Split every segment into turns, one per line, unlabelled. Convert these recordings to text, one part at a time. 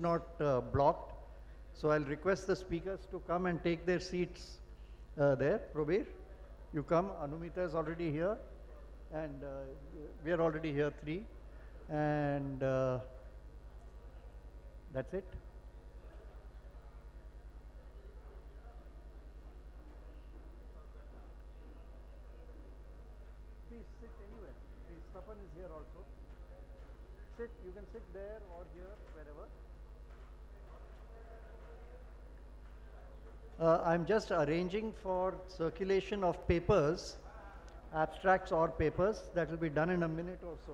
not blocked. So I'll request the speakers to come and take their seats there. Probir, you come. Anumita is already here, and we are already here, three. And that's it. Please sit anywhere. Please, Tapan is here also. Sit, you can sit there or here, wherever. I'm just arranging for circulation of papers, abstracts or papers. That will be done in a minute or so.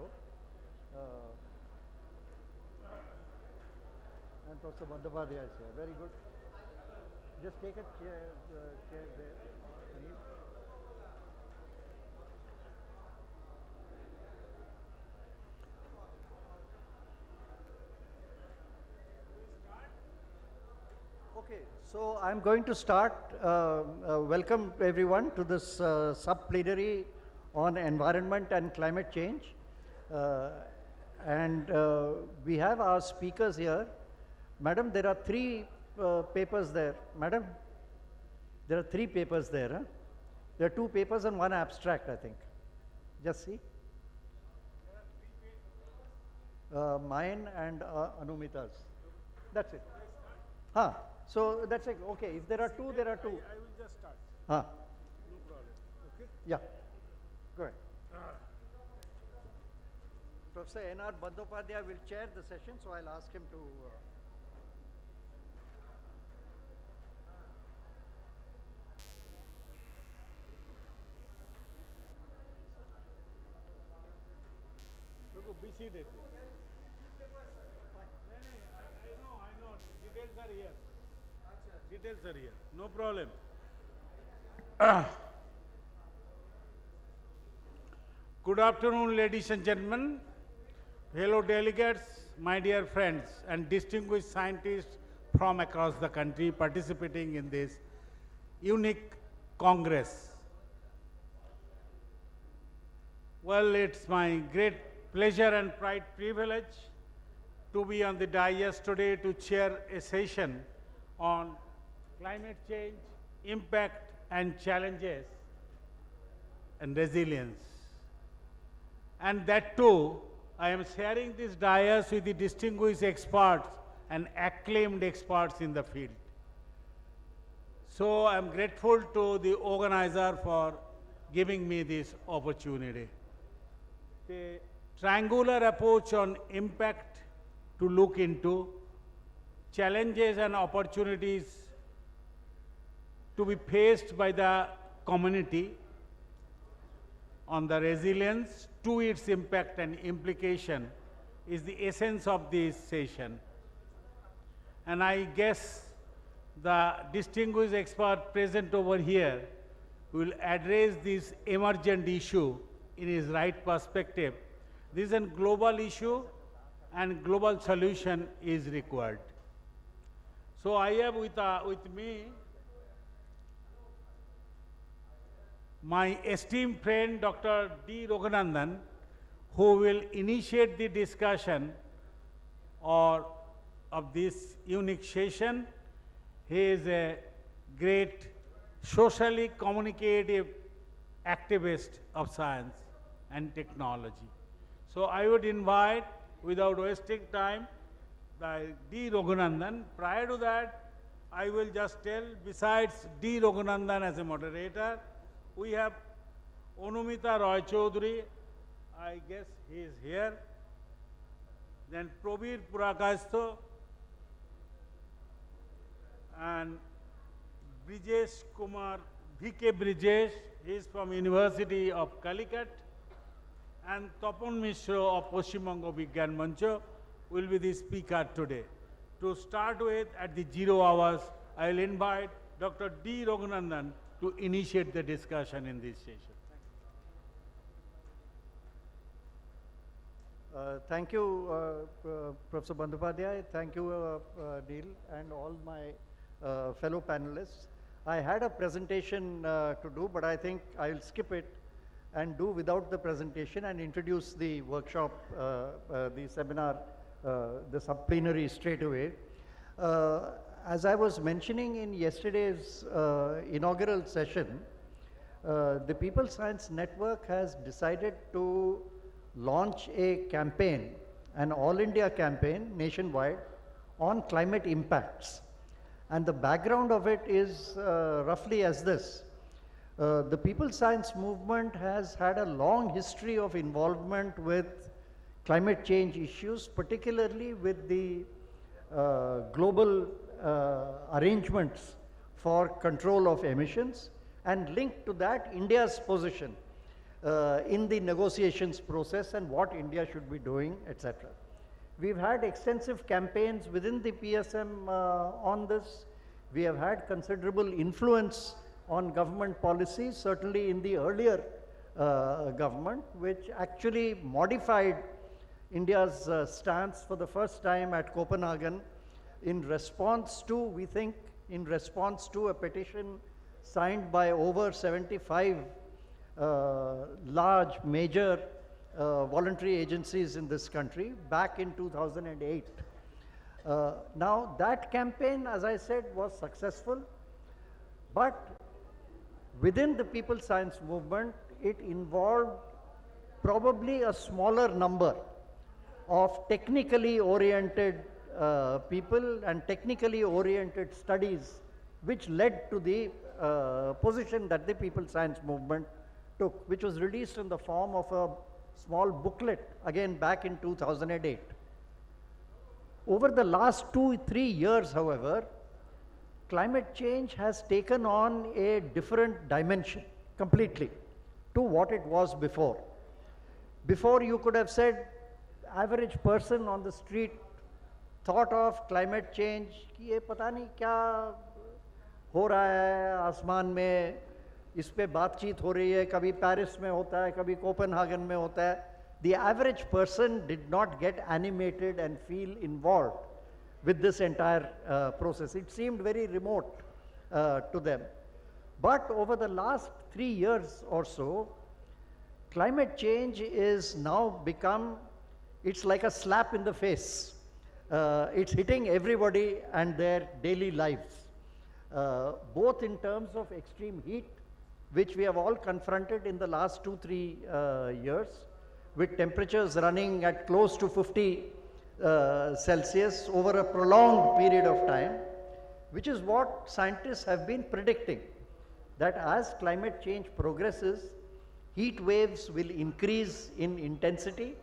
And Professor Bandyopadhyay is here. Very good. Just take a chair there, please. Okay, so I'm going to start. Welcome everyone to this sub-plenary on environment and climate change. We have our speakers here. Madam, there are three papers there. Madam, there are three papers there. Huh? There are two papers and one abstract, I think. Just see. Mine and Anumita's. That's it. Huh. So that's it. Okay. If there are two, there are two.
I will just start.
Huh.
No problem. Okay.
Yeah. Go ahead. Professor N.R. Bandyopadhyay will chair the session, so I'll ask him to.
Be seated. I know. Details are here. Details are here. No problem. Good afternoon, ladies and gentlemen, fellow delegates, my dear friends, and distinguished scientists from across the country participating in this unique Congress. Well, it's my great pleasure and pride privilege to be on the dais today to chair a session on climate change, impact and challenges and resilience. And that too, I am sharing this dais with the distinguished experts and acclaimed experts in the field. So I am grateful to the organizer for giving me this opportunity. The triangular approach on impact to look into challenges and opportunities to be faced by the community on the resilience to its impact and implication is the essence of this session. And I guess the distinguished expert present over here will address this emergent issue in his right perspective. This is a global issue and global solution is required. So I have with me my esteemed friend Dr. D. Raghunandan, who will initiate the discussion of this unique session. He is a great socially communicative activist of science and technology. So I would invite, without wasting time, D. Raghunandan. Prior to that, I will just tell, besides D. Raghunandan as a moderator, we have Anumita Roy Chaudhary, I guess he is here. Then Probir Purakastho and Brijesh Kumar, V.K. Brijesh, he is from University of Calicut. And Tapan Mishra of Paschim Banga Vigyan Mancha will be the speaker today. To start with, at the 0 hours, I will invite Dr. D. Raghunandan to initiate the discussion in this session.
Thank you, Professor Bandyopadhyay. Thank you, Neil, and all my fellow panelists. I had a presentation to do, but I think I'll skip it and do without the presentation and introduce the workshop, the seminar the subplenary straight away. As I was mentioning in yesterday's inaugural session, the People Science Network has decided to launch a campaign, an all India campaign nationwide on climate impacts. And the background of it is roughly as this. The People Science movement has had a long history of involvement with climate change issues, particularly with the global arrangements for control of emissions, and linked to that India's position in the negotiations process and what India should be doing, etc. We've had extensive campaigns within the PSM on this. We have had considerable influence on government policies, certainly in the earlier government, which actually modified India's stance for the first time at Copenhagen in response to, we think, in response to a petition signed by over 75 large, major voluntary agencies in this country back in 2008. Now, that campaign, as I said, was successful, but within the People Science movement, it involved probably a smaller number of technically oriented people and technically oriented studies, which led to the position that the People Science movement took, which was released in the form of a small booklet, again back in 2008. Over the last 2-3 years, however, climate change has taken on a different dimension completely to what it was before. Before, you could have said, average person on the street thought of climate change कि ये पता नहीं क्या हो रहा है आसमान में, इस पे बातचीत हो रही है, कभी पेरिस में होता है, कभी कोपेनहागन में होता है. The average person did not get animated and feel involved with this entire process. It seemed very remote to them. But over the last 3 years or so, climate change is now become, it's like a slap in the face. It's hitting everybody and their daily lives, both in terms of extreme heat, which we have all confronted in the last 2-3 years, with temperatures running at close to 50 Celsius over a prolonged period of time, which is what scientists have been predicting, that as climate change progresses, heat waves will increase in intensity,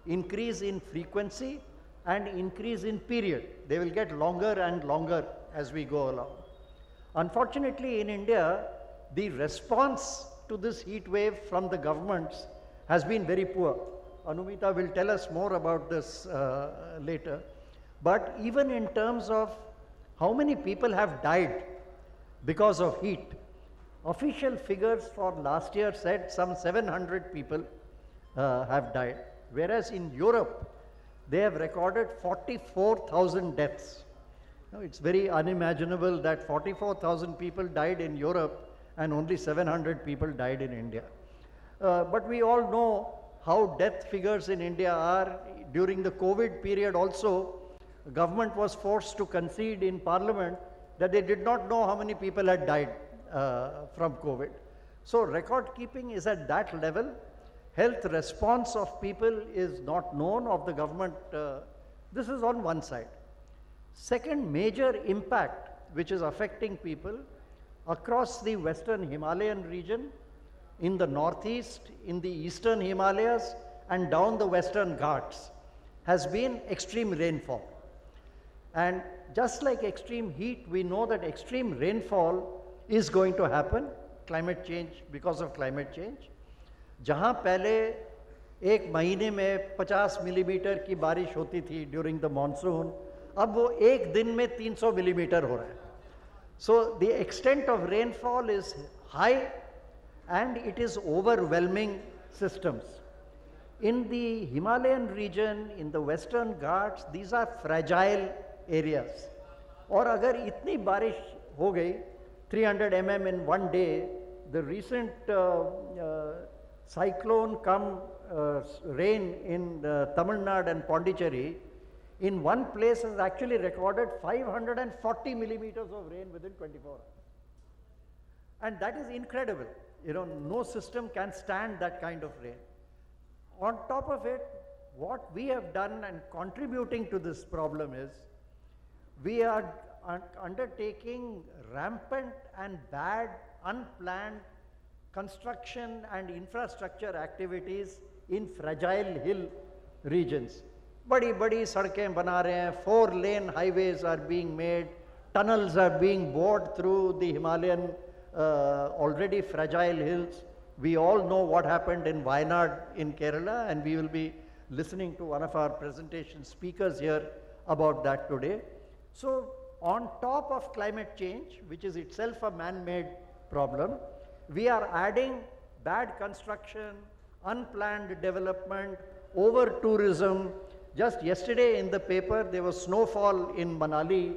increase in frequency, and increase in period. They will get longer and longer as we go along. Unfortunately, in India, the response to this heat wave from the governments has been very poor. Anumita will tell us more about this later. But even in terms of how many people have died because of heat, official figures for last year said some 700 people have died. Whereas in Europe, they have recorded 44,000 deaths. Now, it's very unimaginable that 44,000 people died in Europe and only 700 people died in India. But we all know how death figures in India are. During the COVID period also, the government was forced to concede in Parliament that they did not know how many people had died from COVID. So record keeping is at that level. Health response of people is not known of the government. This is on one side. Second major impact which is affecting people across the Western Himalayan region, in the Northeast, in the Eastern Himalayas, and down the Western Ghats, has been extreme rainfall. And just like extreme heat, we know that extreme rainfall is going to happen, climate change, because of climate change. जहाँ पहले एक महीने में 50 millimetre की बारिश होती थी during the monsoon, अब वो एक दिन में 300 मिलीमीटर हो रहा है. So the extent of rainfall is high and it is overwhelming systems. In the Himalayan region, in the Western Ghats, these are fragile areas. और अगर इतनी बारिश हो गई 300 mm in one day, the recent cyclone come rain in Tamil Nadu and Pondicherry in one place has actually recorded 540 millimeters of rain within 24 hours. And that is incredible. You know, no system can stand that kind of rain. On top of it, what we have done and contributing to this problem is, we are undertaking rampant and bad, unplanned construction and infrastructure activities in fragile hill regions. बड़ी सड़कें बना रहे हैं, 4-lane highways are being made, tunnels are being bored through the Himalayan already fragile hills. We all know what happened in Wayanad in Kerala, and we will be listening to one of our presentation speakers here about that today. So on top of climate change, which is itself a man-made problem, we are adding bad construction, unplanned development, over-tourism. Just yesterday in the paper, there was snowfall in Manali,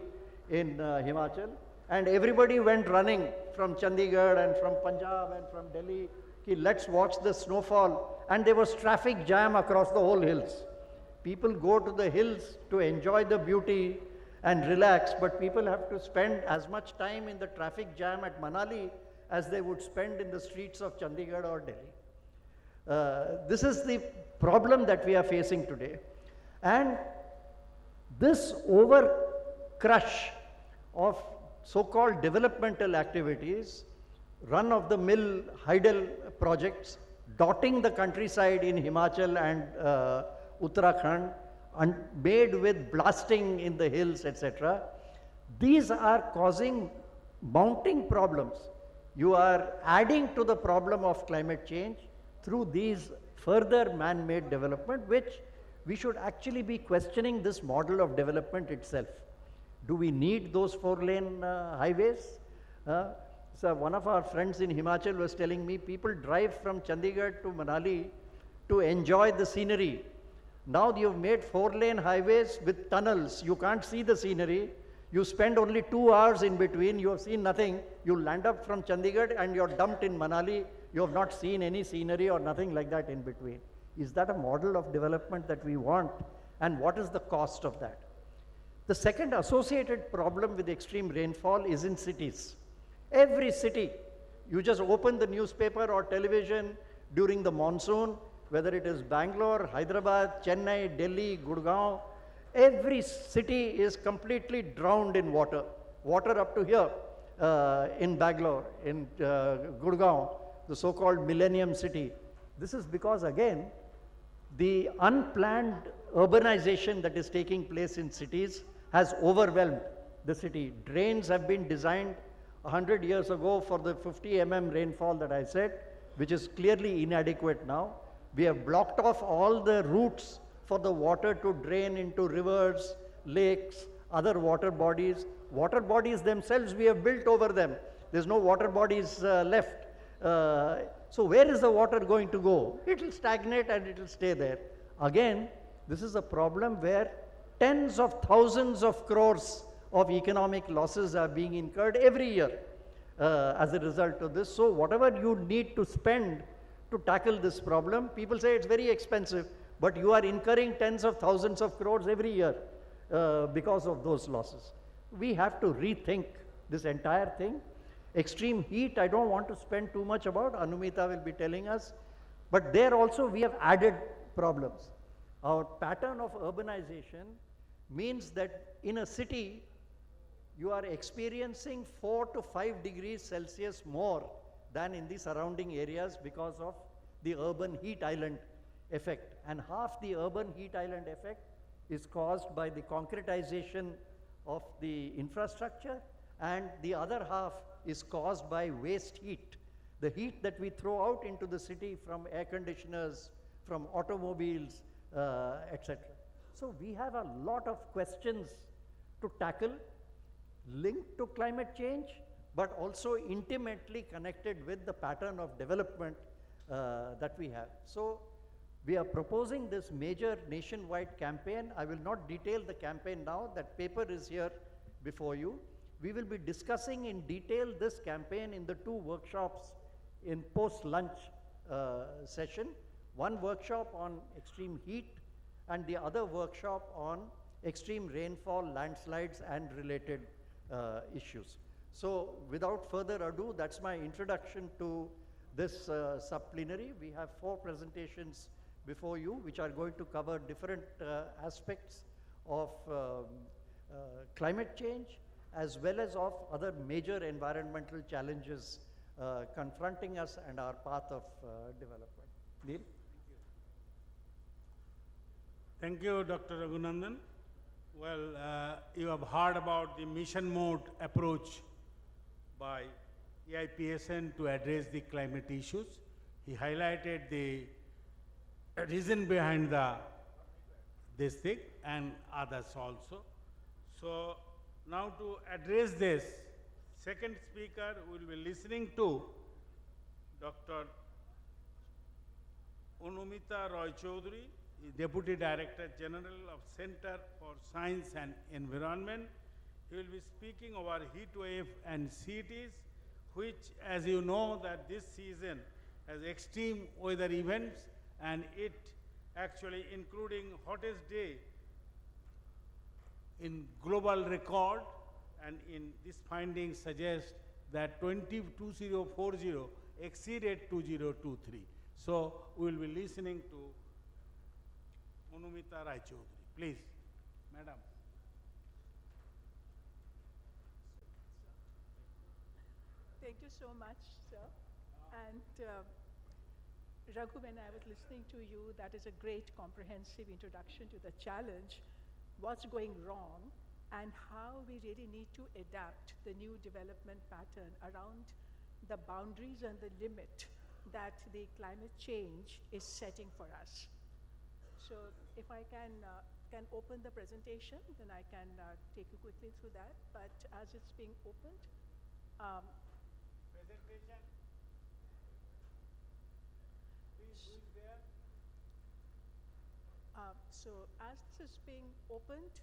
in Himachal, and everybody went running from Chandigarh and from Punjab and from Delhi. Let's watch the snowfall. And there was traffic jam across the whole hills. People go to the hills to enjoy the beauty and relax, but people have to spend as much time in the traffic jam at Manali as they would spend in the streets of Chandigarh or Delhi. This is the problem that we are facing today. And this over-crush of so-called developmental activities, run-of-the-mill Hydel projects, dotting the countryside in Himachal and Uttarakhand, and made with blasting in the hills, etc. These are causing mounting problems. You are adding to the problem of climate change through these further man-made development, which we should actually be questioning this model of development itself. Do we need those 4-lane highways? So one of our friends in Himachal was telling me, people drive from Chandigarh to Manali to enjoy the scenery. Now you've made 4-lane highways with tunnels. You can't see the scenery. You spend only 2 hours in between. You have seen nothing. You land up from Chandigarh and you're dumped in Manali. You have not seen any scenery or nothing like that in between. Is that a model of development that we want? And what is the cost of that? The second associated problem with extreme rainfall is in cities. Every city, you just open the newspaper or television during the monsoon, whether it is Bangalore, Hyderabad, Chennai, Delhi, Gurgaon, every city is completely drowned in water. Water up to here in Bangalore, in Gurgaon, the so-called Millennium City. This is because, again, the unplanned urbanization that is taking place in cities has overwhelmed the city. Drains have been designed 100 years ago for the 50 mm rainfall that I said, which is clearly inadequate now. We have blocked off all the routes for the water to drain into rivers, lakes, other water bodies. Water bodies themselves, we have built over them. There's no water bodies left. So where is the water going to go? It will stagnate and it will stay there. Again, this is a problem where tens of thousands of crores of economic losses are being incurred every year as a result of this. So whatever you need to spend to tackle this problem, people say it's very expensive, but you are incurring tens of thousands of crores every year because of those losses. We have to rethink this entire thing. Extreme heat, I don't want to spend too much about, Anumita will be telling us, but there also we have added problems. Our pattern of urbanization means that in a city, you are experiencing 4 to 5 degrees Celsius more than in the surrounding areas because of the urban heat island effect. And half the urban heat island effect is caused by the concretization of the infrastructure, and the other half is caused by waste heat. The heat that we throw out into the city from air conditioners, from automobiles, etc. So we have a lot of questions to tackle linked to climate change, but also intimately connected with the pattern of development that we have. So we are proposing this major nationwide campaign. I will not detail the campaign now. That paper is here before you. We will be discussing in detail this campaign in the 2 workshops in post-lunch session. One workshop on extreme heat and the other workshop on extreme rainfall, landslides, and related issues. So without further ado, that's my introduction to this subplenary. We have 4 presentations before you, which are going to cover different aspects of climate change, as well as of other major environmental challenges confronting us and our path of development. Neil?
Thank you, Dr. Raghunandan. Well, you have heard about the mission mode approach by AIPSN to address the climate issues. He highlighted the reason behind this thing and others also. So now to address this, second speaker will be listening to Dr. Anumita Roy Chaudhary, Deputy Director General of Center for Science and Environment. He will be speaking about heat wave and cities, which, as you know, that this season has extreme weather events, and it actually including hottest day in global record, and in this finding suggests that 2040 exceeded 2023. So we will be listening to Anumita Roy Chaudhary. Please, Madam.
Thank you so much, sir. And Raghu, when I was listening to you, that is a great comprehensive introduction to the challenge, what's going wrong, and how we really need to adapt the new development pattern around the boundaries and the limit that the climate change is setting for us. So if I can open the presentation, then I can take you quickly through that. But as it's being opened,
Presentation. Please, who is there?
So as this is being opened,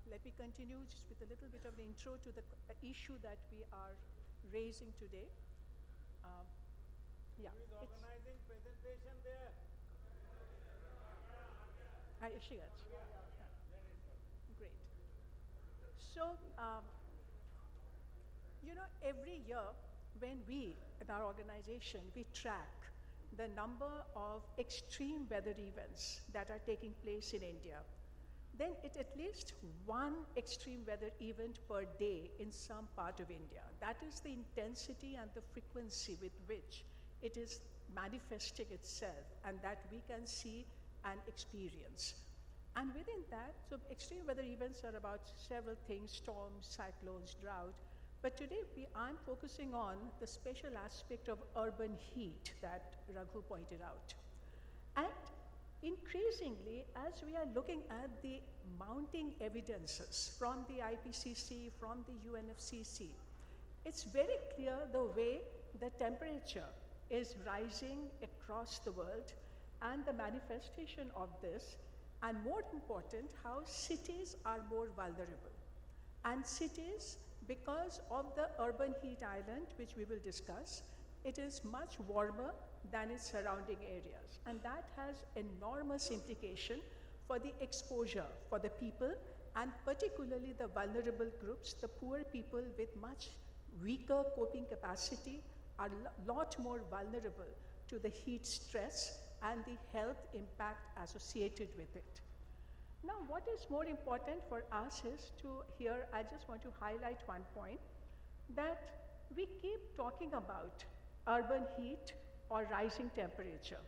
let me continue just with a little bit of the intro to the issue that we are raising today. Yeah,
Who is organizing presentation there?
she is. Great. So, you know, every year when we, in our organization, we track the number of extreme weather events that are taking place in India, then it's at least one extreme weather event per day in some part of India. That is the intensity and the frequency with which it is manifesting itself, and that we can see and experience. And within that, so extreme weather events are about several things: storms, cyclones, drought. But today I'm focusing on the special aspect of urban heat that Raghu pointed out. And increasingly, as we are looking at the mounting evidences from the IPCC, from the UNFCCC, it's very clear the way the temperature is rising across the world and the manifestation of this, and more important, how cities are more vulnerable. And cities, because of the urban heat island, which we will discuss, it is much warmer than its surrounding areas. And that has enormous implication for the exposure for the people, and particularly the vulnerable groups. The poor people with much weaker coping capacity are a lot more vulnerable to the heat stress and the health impact associated with it. Now, what is more important for us is to here, I just want to highlight one point, that we keep talking about urban heat or rising temperature.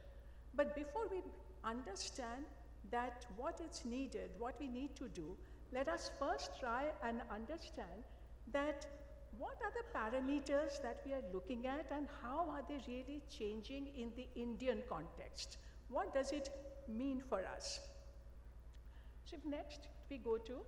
But before we understand that what is needed, what we need to do, let us first try and understand that what are the parameters that we are looking at and how are they really changing in the Indian context? What does it mean for us? So next we go to,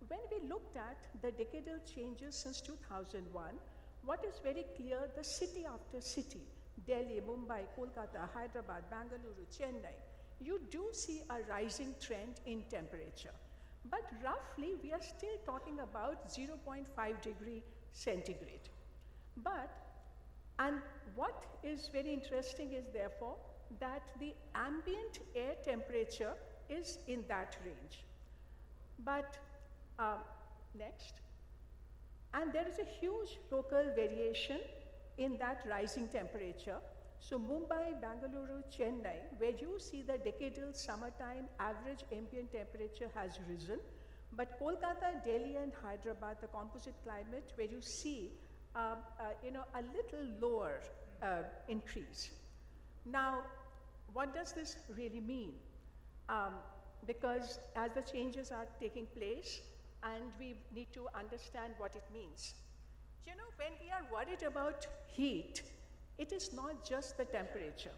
when we looked at the decadal changes since 2001, what is very clear, the city after city, Delhi, Mumbai, Kolkata, Hyderabad, Bangalore, Chennai, you do see a rising trend in temperature. But roughly, we are still talking about 0.5 degree centigrade. And what is very interesting is therefore that the ambient air temperature is in that range. But next. And there is a huge local variation in that rising temperature. So Mumbai, Bangalore, Chennai, where you see the decadal summertime average ambient temperature has risen, but Kolkata, Delhi and Hyderabad, the composite climate, where you see a little lower increase. Now, what does this really mean? Because as the changes are taking place, and we need to understand what it means. You know, when we are worried about heat, it is not just the temperature.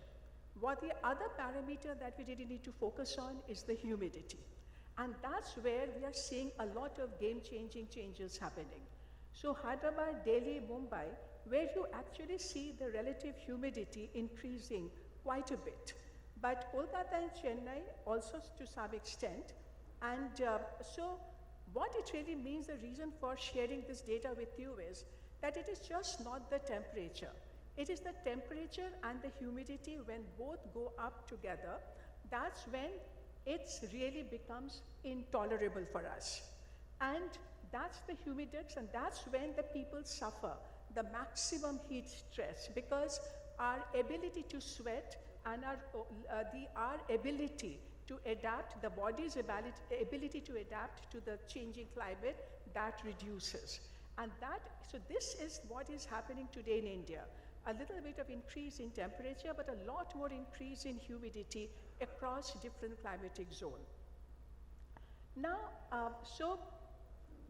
What the other parameter that we really need to focus on is the humidity. And that's where we are seeing a lot of game-changing changes happening. So Hyderabad, Delhi, Mumbai, where you actually see the relative humidity increasing quite a bit. But Kolkata and Chennai also to some extent. And so what it really means, the reason for sharing this data with you is that it is just not the temperature. It is the temperature and the humidity when both go up together, that's when it really becomes intolerable for us. And that's the humidex, and that's when the people suffer the maximum heat stress, because our ability to sweat and our ability to adapt, the body's ability to adapt to the changing climate, that reduces. And so this is what is happening today in India. A little bit of increase in temperature, but a lot more increase in humidity across different climatic zones. Now,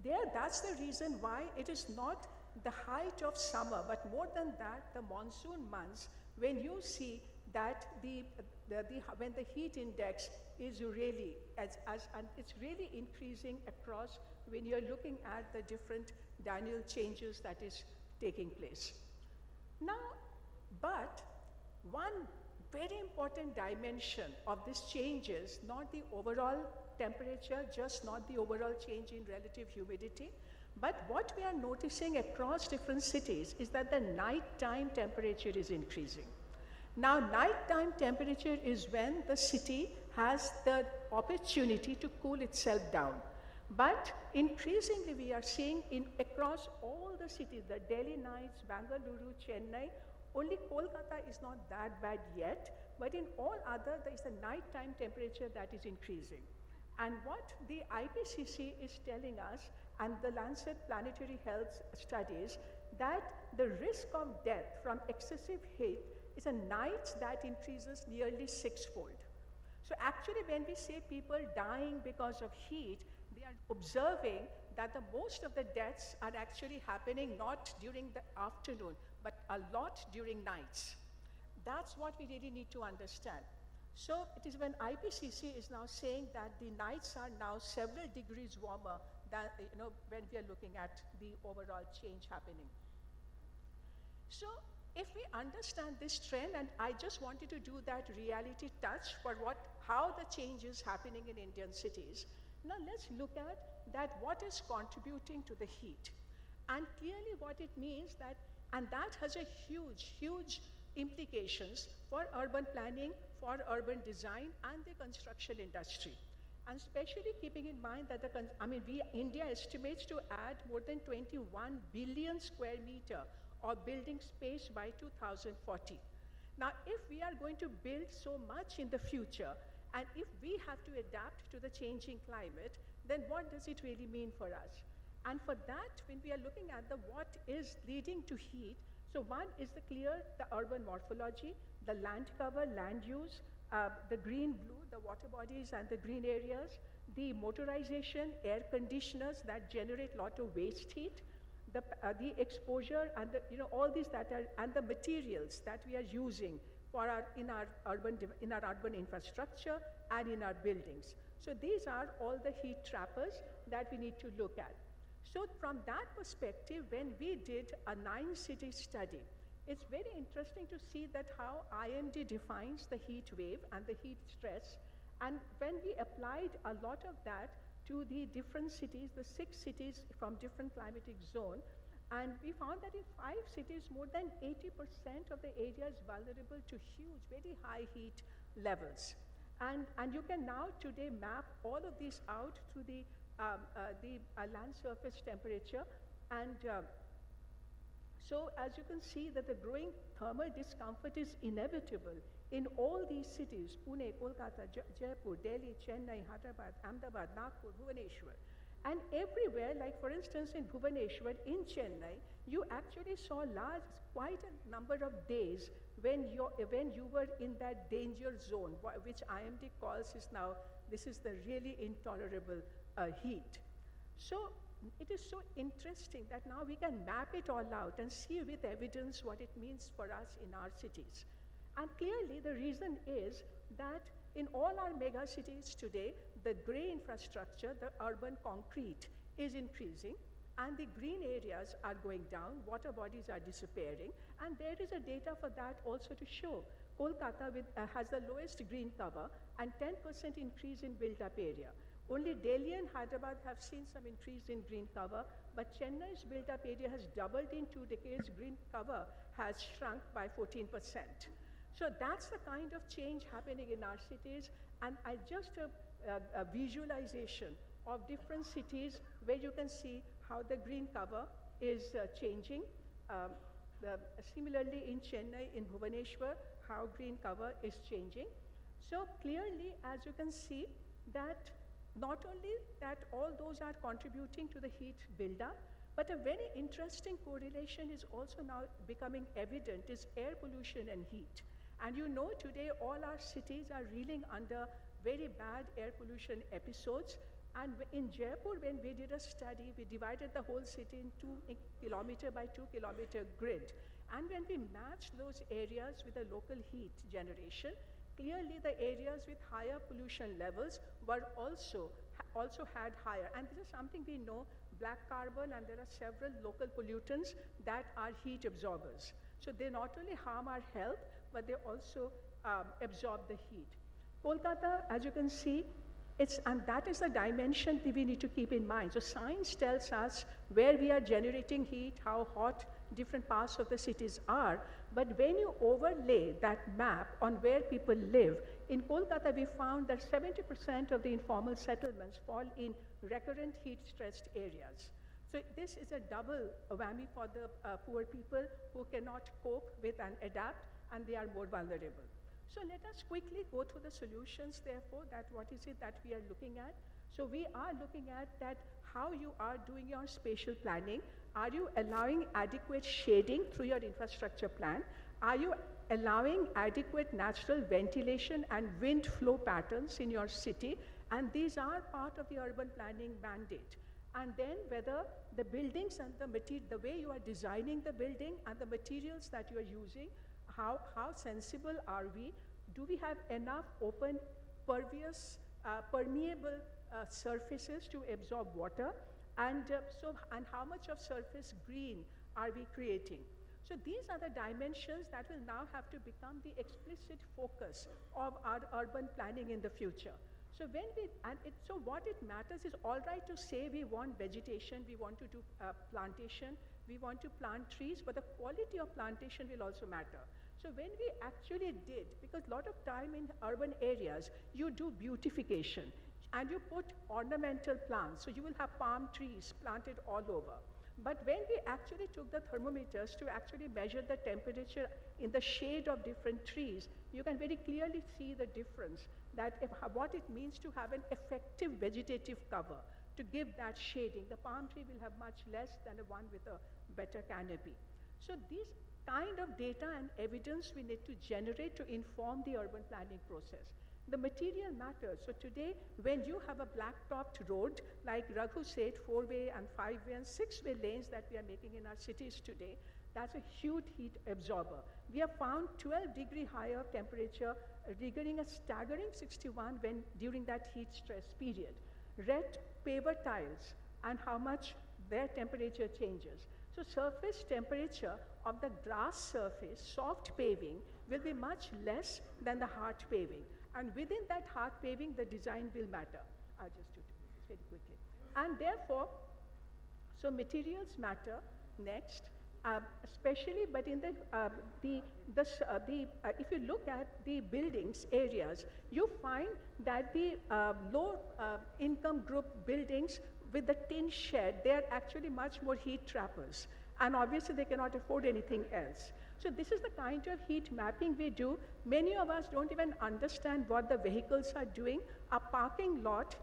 that's the reason why it is not the height of summer, but more than that, the monsoon months, when you see that when the heat index is really, and it's really increasing across when you're looking at the different Daniel changes that is taking place. Now, but one very important dimension of this change is not the overall temperature, just not the overall change in relative humidity, but what we are noticing across different cities is that the nighttime temperature is increasing. Now, nighttime temperature is when the city has the opportunity to cool itself down. But increasingly, we are seeing across all the cities, the Delhi nights, Bangalore, Chennai, only Kolkata is not that bad yet, but in all other, there is a nighttime temperature that is increasing. And what the IPCC is telling us, and the Lancet Planetary Health studies, that the risk of death from excessive heat is a night that increases nearly sixfold. So actually, when we say people dying because of heat, they are observing that the most of the deaths are actually happening not during the afternoon, but a lot during nights. That's what we really need to understand. So it is when IPCC is now saying that the nights are now several degrees warmer than, when we are looking at the overall change happening. So if we understand this trend, and I just wanted to do that reality touch for how the change is happening in Indian cities. Now let's look at that what is contributing to the heat. And clearly what it means and that has a huge, huge implications for urban planning, for urban design and the construction industry. And especially keeping in mind that India estimates to add more than 21 billion square meter of building space by 2040. Now, if we are going to build so much in the future, and if we have to adapt to the changing climate, then what does it really mean for us? And for that, when we are looking at what is leading to heat, so one is the urban morphology, the land cover, land use, the green, blue, the water bodies and the green areas, the motorization, air conditioners that generate a lot of waste heat, the exposure and all these and the materials that we are using in our urban infrastructure and in our buildings. So these are all the heat trappers that we need to look at. So from that perspective, when we did a 9-city study, it's very interesting to see that how IMD defines the heat wave and the heat stress. And when we applied a lot of that to the different cities, the 6 cities from different climatic zone, and we found that in 5 cities, more than 80% of the area is vulnerable to huge, very high heat levels. And you can now today map all of these out through the land surface temperature. And so as you can see that the growing thermal discomfort is inevitable in all these cities, Pune, Kolkata, Jaipur, Delhi, Chennai, Hyderabad, Ahmedabad, Nagpur, Bhubaneswar. And everywhere, like for instance in Bhubaneswar, in Chennai, you actually saw quite a number of days when you were in that danger zone, which IMD calls is now, this is the really intolerable heat. So it is so interesting that now we can map it all out and see with evidence what it means for us in our cities. And clearly the reason is that in all our mega cities today, the gray infrastructure, the urban concrete is increasing and the green areas are going down, water bodies are disappearing, and there is a data for that also to show. Kolkata has the lowest green cover and 10% increase in built-up area. Only Delhi and Hyderabad have seen some increase in green cover, but Chennai's built-up area has doubled in 2 decades. Green cover has shrunk by 14%. So that's the kind of change happening in our cities, and just a visualization of different cities where you can see how the green cover is changing. Similarly in Chennai, in Bhubaneswar, how green cover is changing. So clearly, as you can see, that not only that all those are contributing to the heat buildup, but a very interesting correlation is also now becoming evident is air pollution and heat. And you know today all our cities are reeling under very bad air pollution episodes. And in Jaipur, when we did a study, we divided the whole city in 2 kilometer by 2 kilometer grid. And when we matched those areas with the local heat generation, clearly the areas with higher pollution levels were also had higher. And this is something we know, black carbon, and there are several local pollutants that are heat absorbers. So they not only harm our health, but they also absorb the heat. Kolkata, as you can see, and that is the dimension that we need to keep in mind. So science tells us where we are generating heat, how hot different parts of the cities are. But when you overlay that map on where people live, in Kolkata we found that 70% of the informal settlements fall in recurrent heat-stressed areas. So this is a double whammy for the poor people who cannot cope with and adapt, and they are more vulnerable. So let us quickly go through the solutions, therefore, that what is it that we are looking at. So we are looking at that how you are doing your spatial planning. Are you allowing adequate shading through your infrastructure plan? Are you allowing adequate natural ventilation and wind flow patterns in your city? And these are part of the urban planning mandate. And then whether the buildings and the way you are designing the building and the materials that you are using, how sensible are we? Do we have enough open, permeable surfaces to absorb water? And how much of surface green are we creating? So these are the dimensions that will now have to become the explicit focus of our urban planning in the future. So what it matters is all right to say we want vegetation, we want to do plantation, we want to plant trees, but the quality of plantation will also matter. So when we actually did, because a lot of time in urban areas, you do beautification and you put ornamental plants. So you will have palm trees planted all over. But when we actually took the thermometers to actually measure the temperature in the shade of different trees, you can very clearly see the difference, that what it means to have an effective vegetative cover to give that shading. The palm tree will have much less than the one with a better canopy. So these kind of data and evidence we need to generate to inform the urban planning process. The material matters. So today, when you have a black-topped road, like Raghu said, 4-way and 5-way and 6-way lanes that we are making in our cities today, that's a huge heat absorber. We have found 12-degree higher temperature, triggering a staggering 61 during that heat stress period. Red paver tiles and how much their temperature changes. So surface temperature of the grass surface, soft paving, will be much less than the hard paving. And within that hard paving, the design will matter. I'll just do this very quickly. And therefore, so materials matter next, especially, but in if you look at the buildings areas, you find that the low income group buildings with the tin shed, they are actually much more heat trappers. And obviously they cannot afford anything else. So this is the kind of heat mapping we do. Many of us don't even understand what the vehicles are doing. A parking lot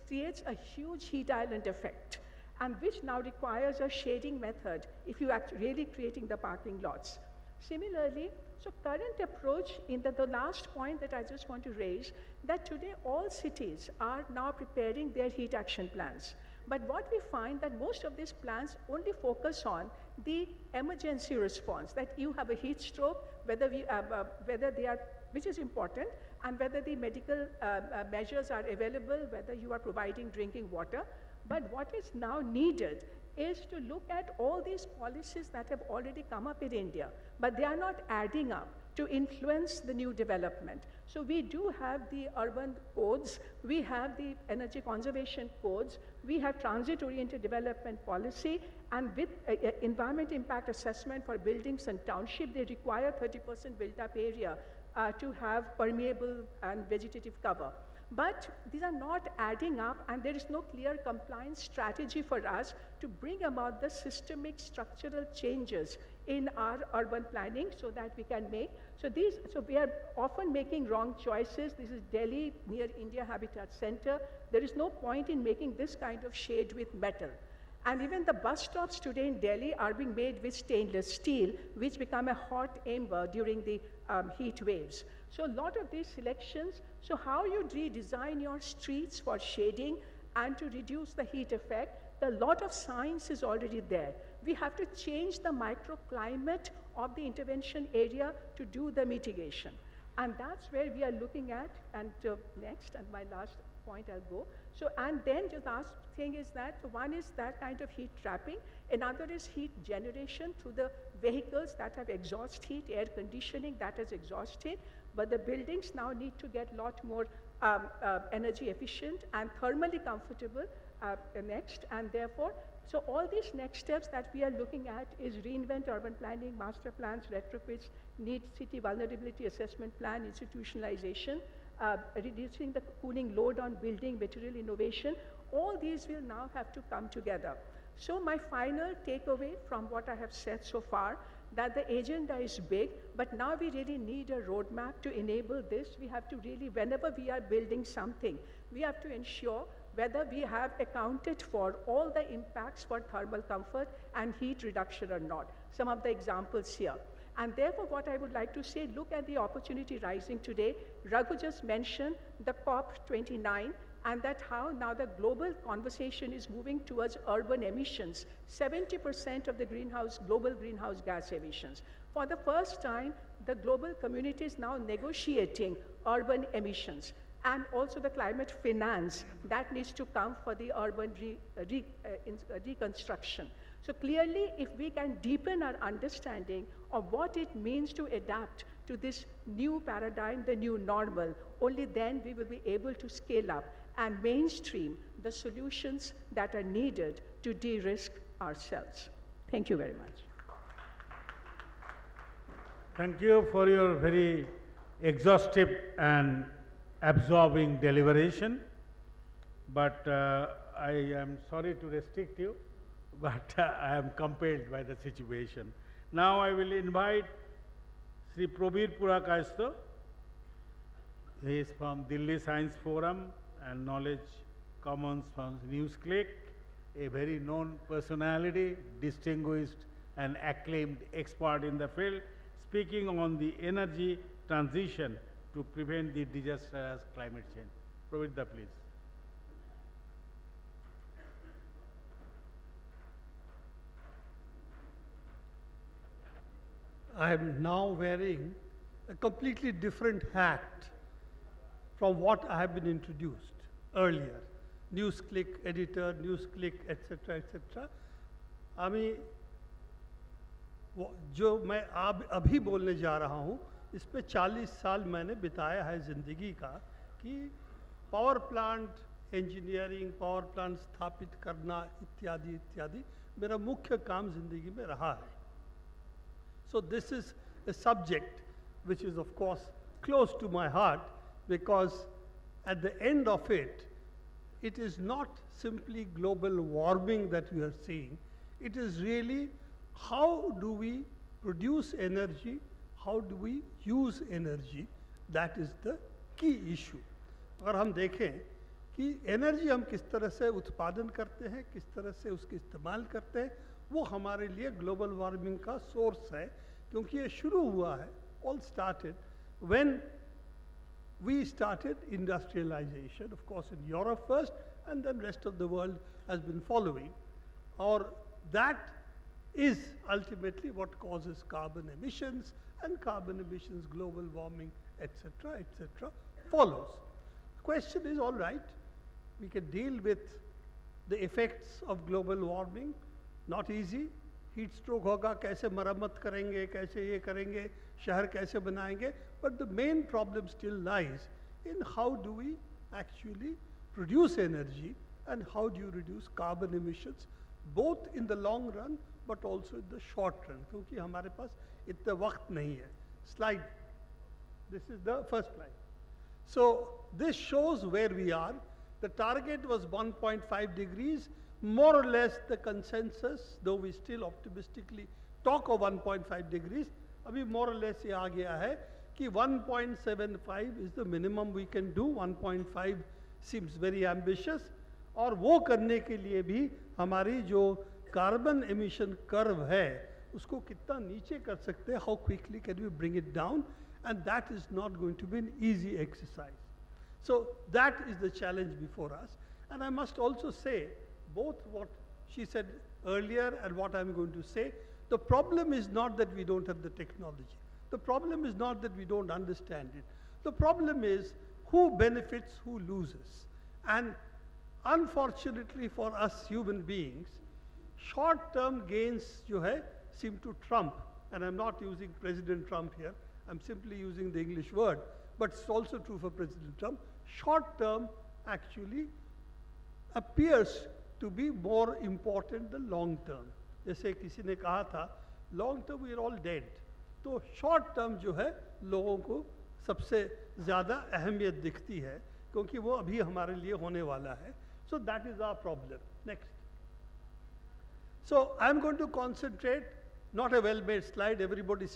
creates a huge heat island effect, and which now requires a shading method if you are really creating the parking lots. Similarly, so current approach in the last point that I just want to raise, that today all cities are now preparing their heat action plans. But what we find that most of these plans only focus on the emergency response, that you have a heat stroke, whether they are, which is important, and whether the medical measures are available, whether you are providing drinking water. But what is now needed is to look at all these policies that have already come up in India, but they are not adding up to influence the new development. So we do have the urban codes, we have the energy conservation codes, we have transit-oriented development policy, and with environment impact assessment for buildings and township, they require 30% built-up area to have permeable and vegetative cover. But these are not adding up, and there is no clear compliance strategy for us to bring about the systemic structural changes in our urban planning so that we can make. So we are often making wrong choices. This is Delhi near India Habitat Center. There is no point in making this kind of shade with metal. And even the bus stops today in Delhi are being made with stainless steel, which become a hot ember during the heat waves. So a lot of these selections, so how you redesign your streets for shading and to reduce the heat effect, a lot of science is already there. We have to change the microclimate of the intervention area to do the mitigation. And that's where we are looking at, and next, and my last point I'll go. So, and then the last thing is that, one is that kind of heat trapping, another is heat generation through the vehicles that have exhaust heat, air conditioning that has exhaust heat, but the buildings now need to get a lot more energy efficient and thermally comfortable next, and therefore, so all these next steps that we are looking at is reinvent urban planning, master plans, retrofits, need city vulnerability assessment plan, institutionalization, reducing the cooling load on building, material innovation. All these will now have to come together. So my final takeaway from what I have said so far, that the agenda is big, but now we really need a roadmap to enable this. We have to really, whenever we are building something, we have to ensure whether we have accounted for all the impacts for thermal comfort and heat reduction or not. Some of the examples here. And therefore, what I would like to say, look at the opportunity rising today. Raghu just mentioned the COP29, and that how now the global conversation is moving towards urban emissions. 70% of the global greenhouse gas emissions. For the first time, the global community is now negotiating urban emissions, and also the climate finance that needs to come for the urban reconstruction. So clearly, if we can deepen our understanding of what it means to adapt to this new paradigm, the new normal, only then we will be able to scale up and mainstream the solutions that are needed to de-risk ourselves. Thank you very much.
Thank you for your very exhaustive and absorbing deliberation, but I am sorry to restrict you, but I am compelled by the situation. Now I will invite Sri Prabir Purakayastha. He is from Delhi Science Forum and Knowledge Commons from NewsClick, a very known personality, distinguished and acclaimed expert in the field, speaking on the energy transition to prevent the disastrous climate change. Pravida, please.
I am now wearing a completely different hat from what I have been introduced earlier. NewsClick editor, NewsClick, etc., etc. আমি जो मैं अभी बोलने जा रहा हूँ, इस पे 40 साल मैंने बिताया है ज़िंदगी का कि power plant engineering, power plant स्थापित करना इत्यादि इत्यादि मेरा मुख्य काम ज़िंदगी में रहा है. So this is a subject which is of course close to my heart, because at the end of it, it is not simply global warming that we are seeing. It is really how do we produce energy, how do we use energy, that is the key issue. अगर हम देखें कि energy हम किस तरह से उत्पादन करते हैं, किस तरह से उसकी इस्तेमाल करते हैं, वो हमारे लिए ग्लोबल वार्मिंग का सोर्स है, क्योंकि ये शुरू हुआ है, all started when we started industrialization, of course in Europe first, and then rest of the world has been following. Or that is ultimately what causes carbon emissions, and carbon emissions, global warming, etc., etc., follows. The question is, all right, we can deal with the effects of global warming, not easy. Heat stroke होगा, कैसे मरम्मत करेंगे, कैसे ये करेंगे, शहर कैसे बनाएंगे, but the main problem still lies in how do we actually produce energy and how do you reduce carbon emissions, both in the long run but also in the short run, क्योंकि हमारे पास इतना वक्त नहीं है. Slide. This is the first slide. So this shows where we are. The target was 1.5 degrees, more or less the consensus, though we still optimistically talk of 1.5 degrees, अभी more or less ये आ गया है कि 1.75 is the minimum we can do. 1.5 seems very ambitious, और वो करने के लिए भी हमारी जो कार्बन एमिशन कर्व है उसको कितना नीचे कर सकते हैं, how quickly can we bring it down, and that is not going to be an easy exercise. So that is the challenge before us. And I must also say, both what she said earlier and what I'm going to say, the problem is not that we don't have the technology. The problem is not that we don't understand it. The problem is who benefits, who loses. And unfortunately for us human beings, short-term gains जो है seem to trump. And I'm not using President Trump here. I'm simply using the English word. But it's also true for President Trump. Short-term actually appears to be more important than long-term. जैसे किसी ने कहा था, long-term we are all dead. तो short-term जो है लोगों को सबसे ज़्यादा अहमियत दिखती है, क्योंकि वो अभी हमारे लिए होने वाला है. So that is our problem. Next. So I'm going to concentrate, not a well-made slide, everybody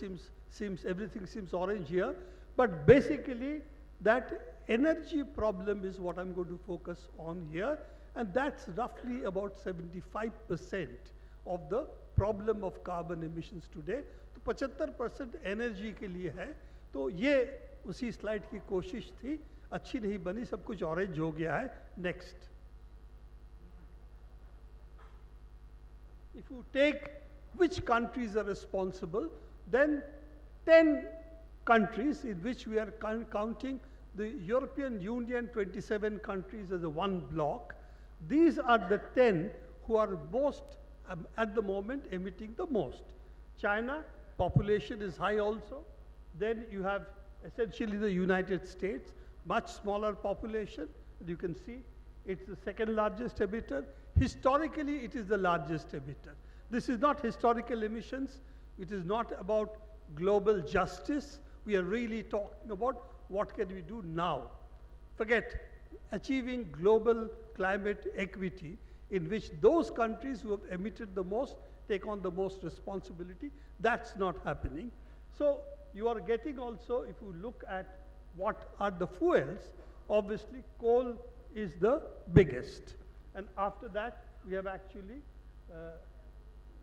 everything seems orange here, but basically that energy problem is what I'm going to focus on here, and that's roughly about 75% of the problem of carbon emissions today. तो 75% energy के लिए है, तो ये उसी slide की कोशिश थी, अच्छी नहीं बनी, सब कुछ orange हो गया है. Next. If you take which countries are responsible, then 10 countries in which we are counting the European Union, 27 countries as a one block. These are the 10 who are most, at the moment, emitting the most. China, population is high also. Then you have essentially the United States, much smaller population. You can see it's the second largest emitter. Historically, it is the largest emitter. This is not historical emissions. It is not about global justice. We are really talking about what can we do now. Forget achieving global climate equity in which those countries who have emitted the most take on the most responsibility. That's not happening. So you are getting also, if you look at what are the fuels, obviously coal is the biggest. And after that, we have actually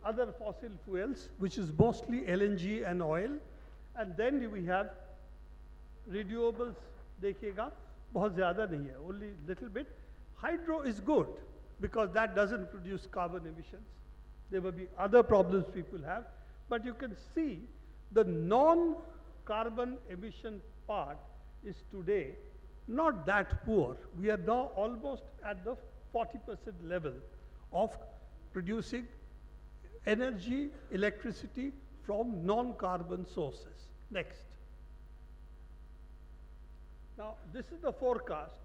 other fossil fuels, which is mostly LNG and oil. And then we have renewables, देखिएगा, बहुत ज़्यादा नहीं है, only little bit. Hydro is good because that doesn't produce carbon emissions. There will be other problems people have, but you can see the non-carbon emission part is today not that poor. We are now almost at the 40% level of producing energy, electricity from non-carbon sources. Next. Now, this is the forecast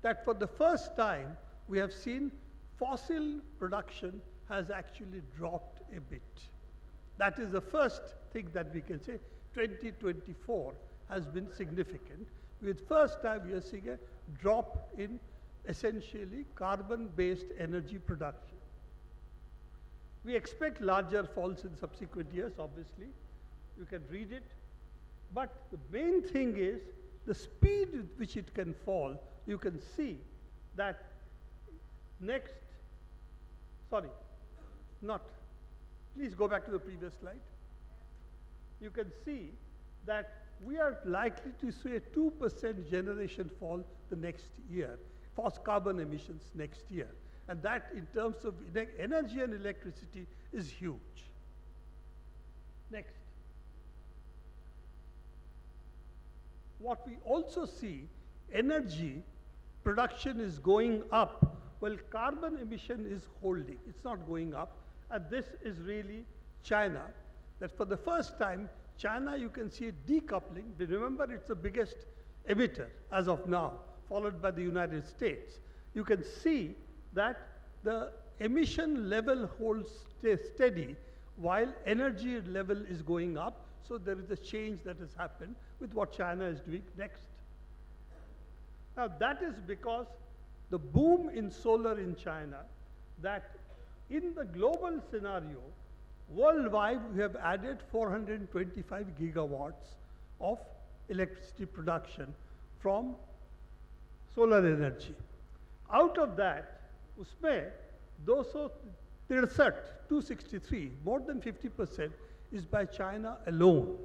that for the first time we have seen fossil production has actually dropped a bit. That is the first thing that we can say. 2024 has been significant. With first time we are seeing a drop in essentially carbon-based energy production. We expect larger falls in subsequent years, obviously. You can read it. But the main thing is the speed with which it can fall. You can see that please go back to the previous slide. You can see that we are likely to see a 2% generation fall the next year for carbon emissions next year. And that in terms of energy and electricity is huge. Next. What we also see, energy production is going up while carbon emission is holding. It's not going up. And this is really China. That for the first time, China, you can see a decoupling. Remember, it's the biggest emitter as of now, followed by the United States. You can see that the emission level holds steady while energy level is going up. So there is a change that has happened with what China is doing next. Now that is because the boom in solar in China, that in the global scenario, worldwide we have added 425 gigawatts of electricity production from solar energy. Out of that, उसमें 263, more than 50% is by China alone.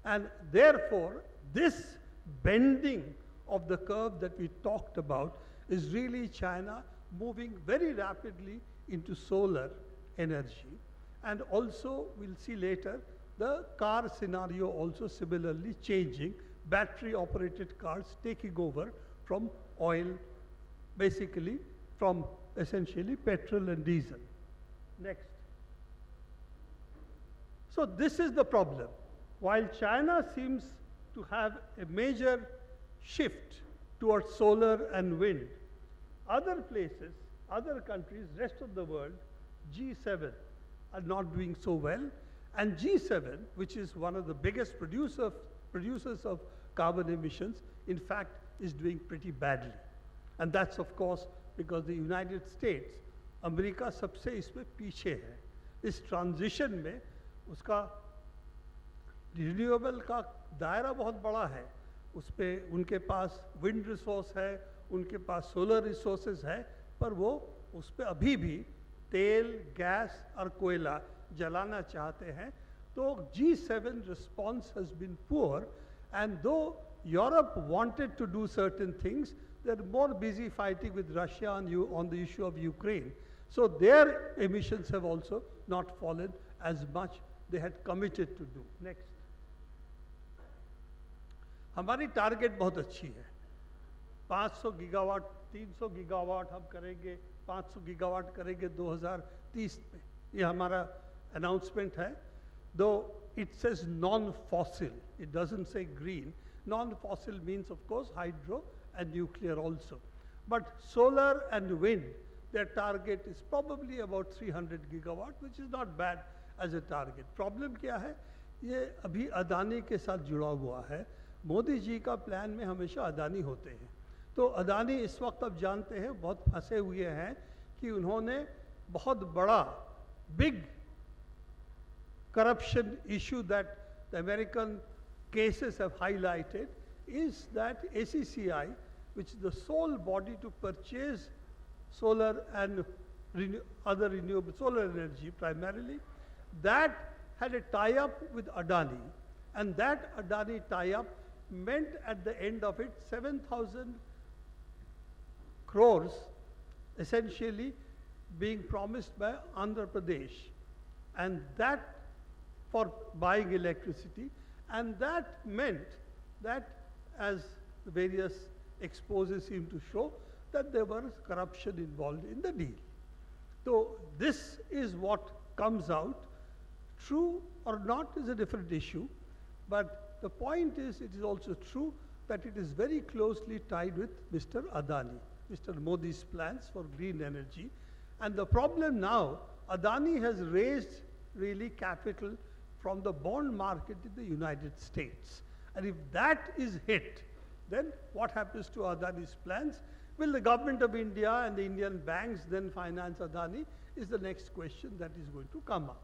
And therefore, this bending of the curve that we talked about is really China moving very rapidly into solar energy. And also, we'll see later, the car scenario also similarly changing, battery operated cars taking over from oil, basically from essentially petrol and diesel. Next. So this is the problem. While China seems to have a major shift towards solar and wind, other places, other countries, rest of the world, G7 are not doing so well. And G7, which is one of the biggest producers of carbon emissions, in fact, is doing pretty badly. And that's of course because the United States, America सबसे इसमें पीछे है. इस transition में उसका renewable का दायरा बहुत बड़ा है. उस पर उनके पास विंड रिसोर्स है, उनके पास सोलर रिसोर्सेज है, पर वो उस पर अभी भी तेल, गैस और कोयला जलाना चाहते हैं. तो G7 response has been poor, and though Europe wanted to do certain things, they're more busy fighting with Russia on the issue of Ukraine. So their emissions have also not fallen as much they had committed to do. Next. हमारी target बहुत अच्छी है. 500 gigawatt, 300 gigawatt हम करेंगे, 500 gigawatt करेंगे 2030 में. ये हमारा announcement है. Though it says non-fossil, it doesn't say green. Non-fossil means, of course, hydro and nuclear also. But solar and wind, their target is probably about 300 gigawatt, which is not bad as a target. Problem क्या है? ये अभी अदानी के साथ जुड़ा हुआ है. मोदी जी का प्लान में हमेशा अदानी होते हैं. तो अदानी इस वक्त अब जानते हैं बहुत फंसे हुए हैं कि उन्होंने बहुत बड़ा big corruption issue that the American cases have highlighted is that ACCI, which is the sole body to purchase solar and other renewable solar energy primarily, that had a tie-up with Adani, and that Adani tie-up meant at the end of it 7,000 crores essentially being promised by Andhra Pradesh, and that for buying electricity, and that meant that, as the various exposes seem to show, that there was corruption involved in the deal. So this is what comes out. True or not is a different issue, but the point is, it is also true that it is very closely tied with Mr. Adani, Mr. Modi's plans for green energy. And the problem now, Adani has raised really capital from the bond market in the United States. And if that is hit, then what happens to Adani's plans? Will the government of India and the Indian banks then finance Adani is the next question that is going to come up.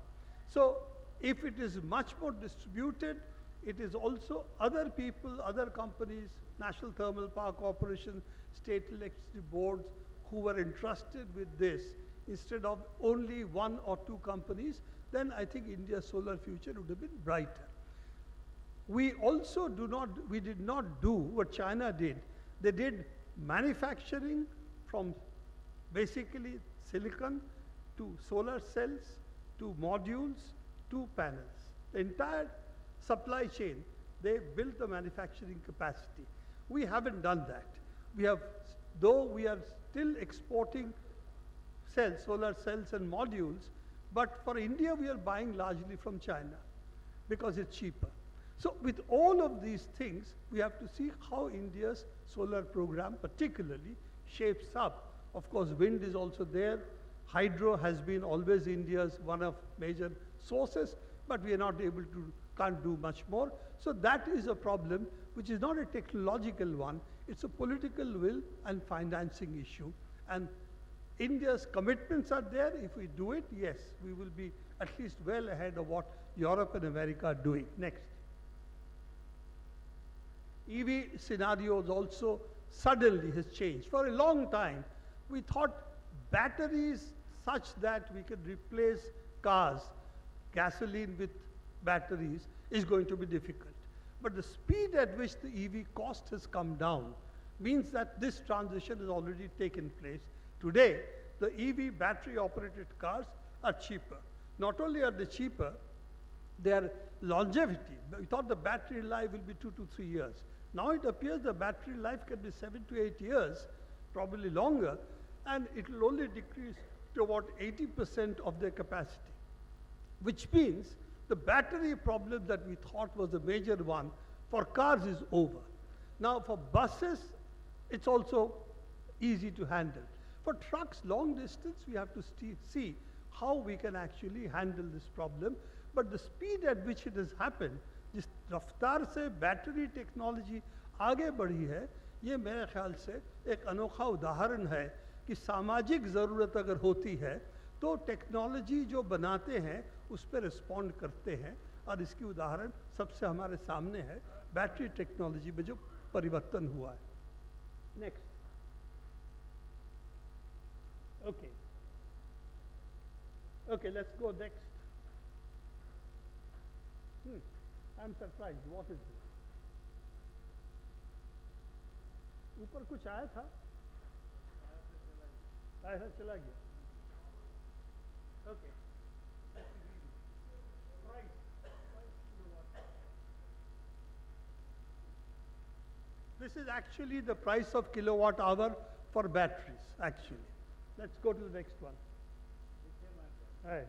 So if it is much more distributed, it is also other people, other companies, National Thermal Power Corporation, state electricity boards who were entrusted with this instead of only one or two companies, then I think India's solar future would have been brighter. We also did not do what China did. They did manufacturing from basically silicon to solar cells, to modules, to panels. The entire supply chain, they built the manufacturing capacity. We haven't done that. Though we are still exporting cells, solar cells and modules, but for India we are buying largely from China because it's cheaper. So with all of these things, we have to see how India's solar program particularly shapes up. Of course, wind is also there. Hydro has been always India's one of major sources, but we are not able to, can't do much more. So that is a problem which is not a technological one, it's a political will and financing issue. And India's commitments are there. If we do it, yes, we will be at least well ahead of what Europe and America are doing. Next. EV scenarios also suddenly has changed. For a long time, we thought batteries such that we could replace cars, gasoline with batteries is going to be difficult. But the speed at which the EV cost has come down means that this transition has already taken place. Today, the EV battery operated cars are cheaper. Not only are they cheaper, their longevity, we thought the battery life will be 2 to 3 years. Now it appears the battery life can be 7 to 8 years, probably longer, and it will only decrease to about 80% of their capacity, which means the battery problem that we thought was the major one for cars is over. Now for buses, it's also easy to handle. For trucks, long distance, we have to see how we can actually handle this problem. But the speed at which it has happened, जिस रफ्तार से battery technology आगे बढ़ी है, ये मेरे ख्याल से एक अनोखा उदाहरण है कि सामाजिक ज़रूरत अगर होती है तो टेक्नोलॉजी जो बनाते हैं उस पर रिस्पॉन्ड करते हैं, और इसकी उदाहरण सबसे हमारे सामने है बैटरी टेक्नोलॉजी में जो परिवर्तन हुआ है. Next. Okay, let's go next. I'm surprised. What is this? ऊपर कुछ आया था? आया चला गया. Okay. This is actually the price of kilowatt hour for batteries, actually. Let's go to the next one.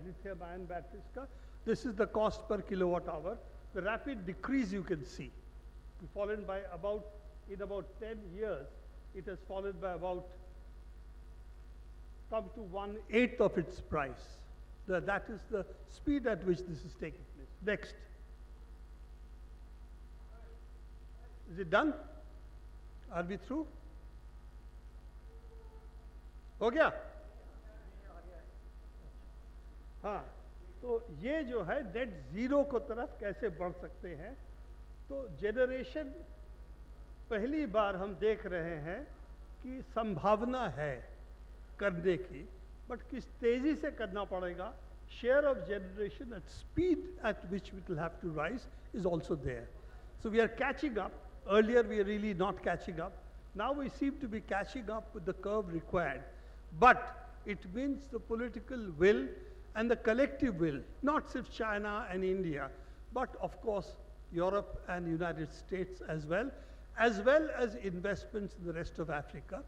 Lithium ion batteries ka. This is the cost per kilowatt hour. The rapid decrease you can see. It's fallen by in about 10 years, it has fallen by come to 1/8 of its price. That is the speed at which this is taking place. Next. Is it done? Are we through? हो गया? हाँ, तो ये जो है net zero को तरफ कैसे बढ़ सकते हैं. तो जेनरेशन पहली बार हम देख रहे हैं कि संभावना है करने की, बट किस तेजी से करना पड़ेगा. Share of generation at speed at which it will have to rise is also there. So we are catching up. Earlier we are really not catching up. Now we seem to be catching up with the curve required. But it means the political will and the collective will, not just China and India, but of course Europe and United States as well as investments in the rest of Africa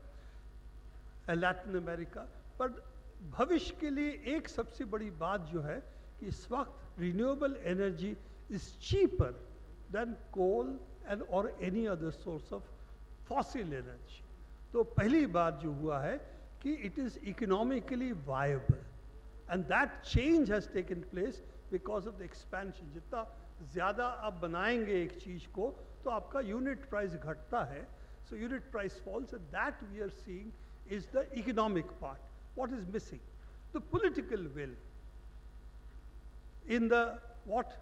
and Latin America. But भविष्य के लिए एक सबसे बड़ी बात जो है कि इस वक्त renewable energy is cheaper than coal and or any other source of fossil energy. तो पहली बार जो हुआ है कि it is economically viable, and that change has taken place because of the expansion. जितना ज़्यादा आप बनाएंगे एक चीज़ को तो आपका यूनिट प्राइस घटता है. So unit price falls, and that we are seeing is the economic part. What is missing? The political will. In the, what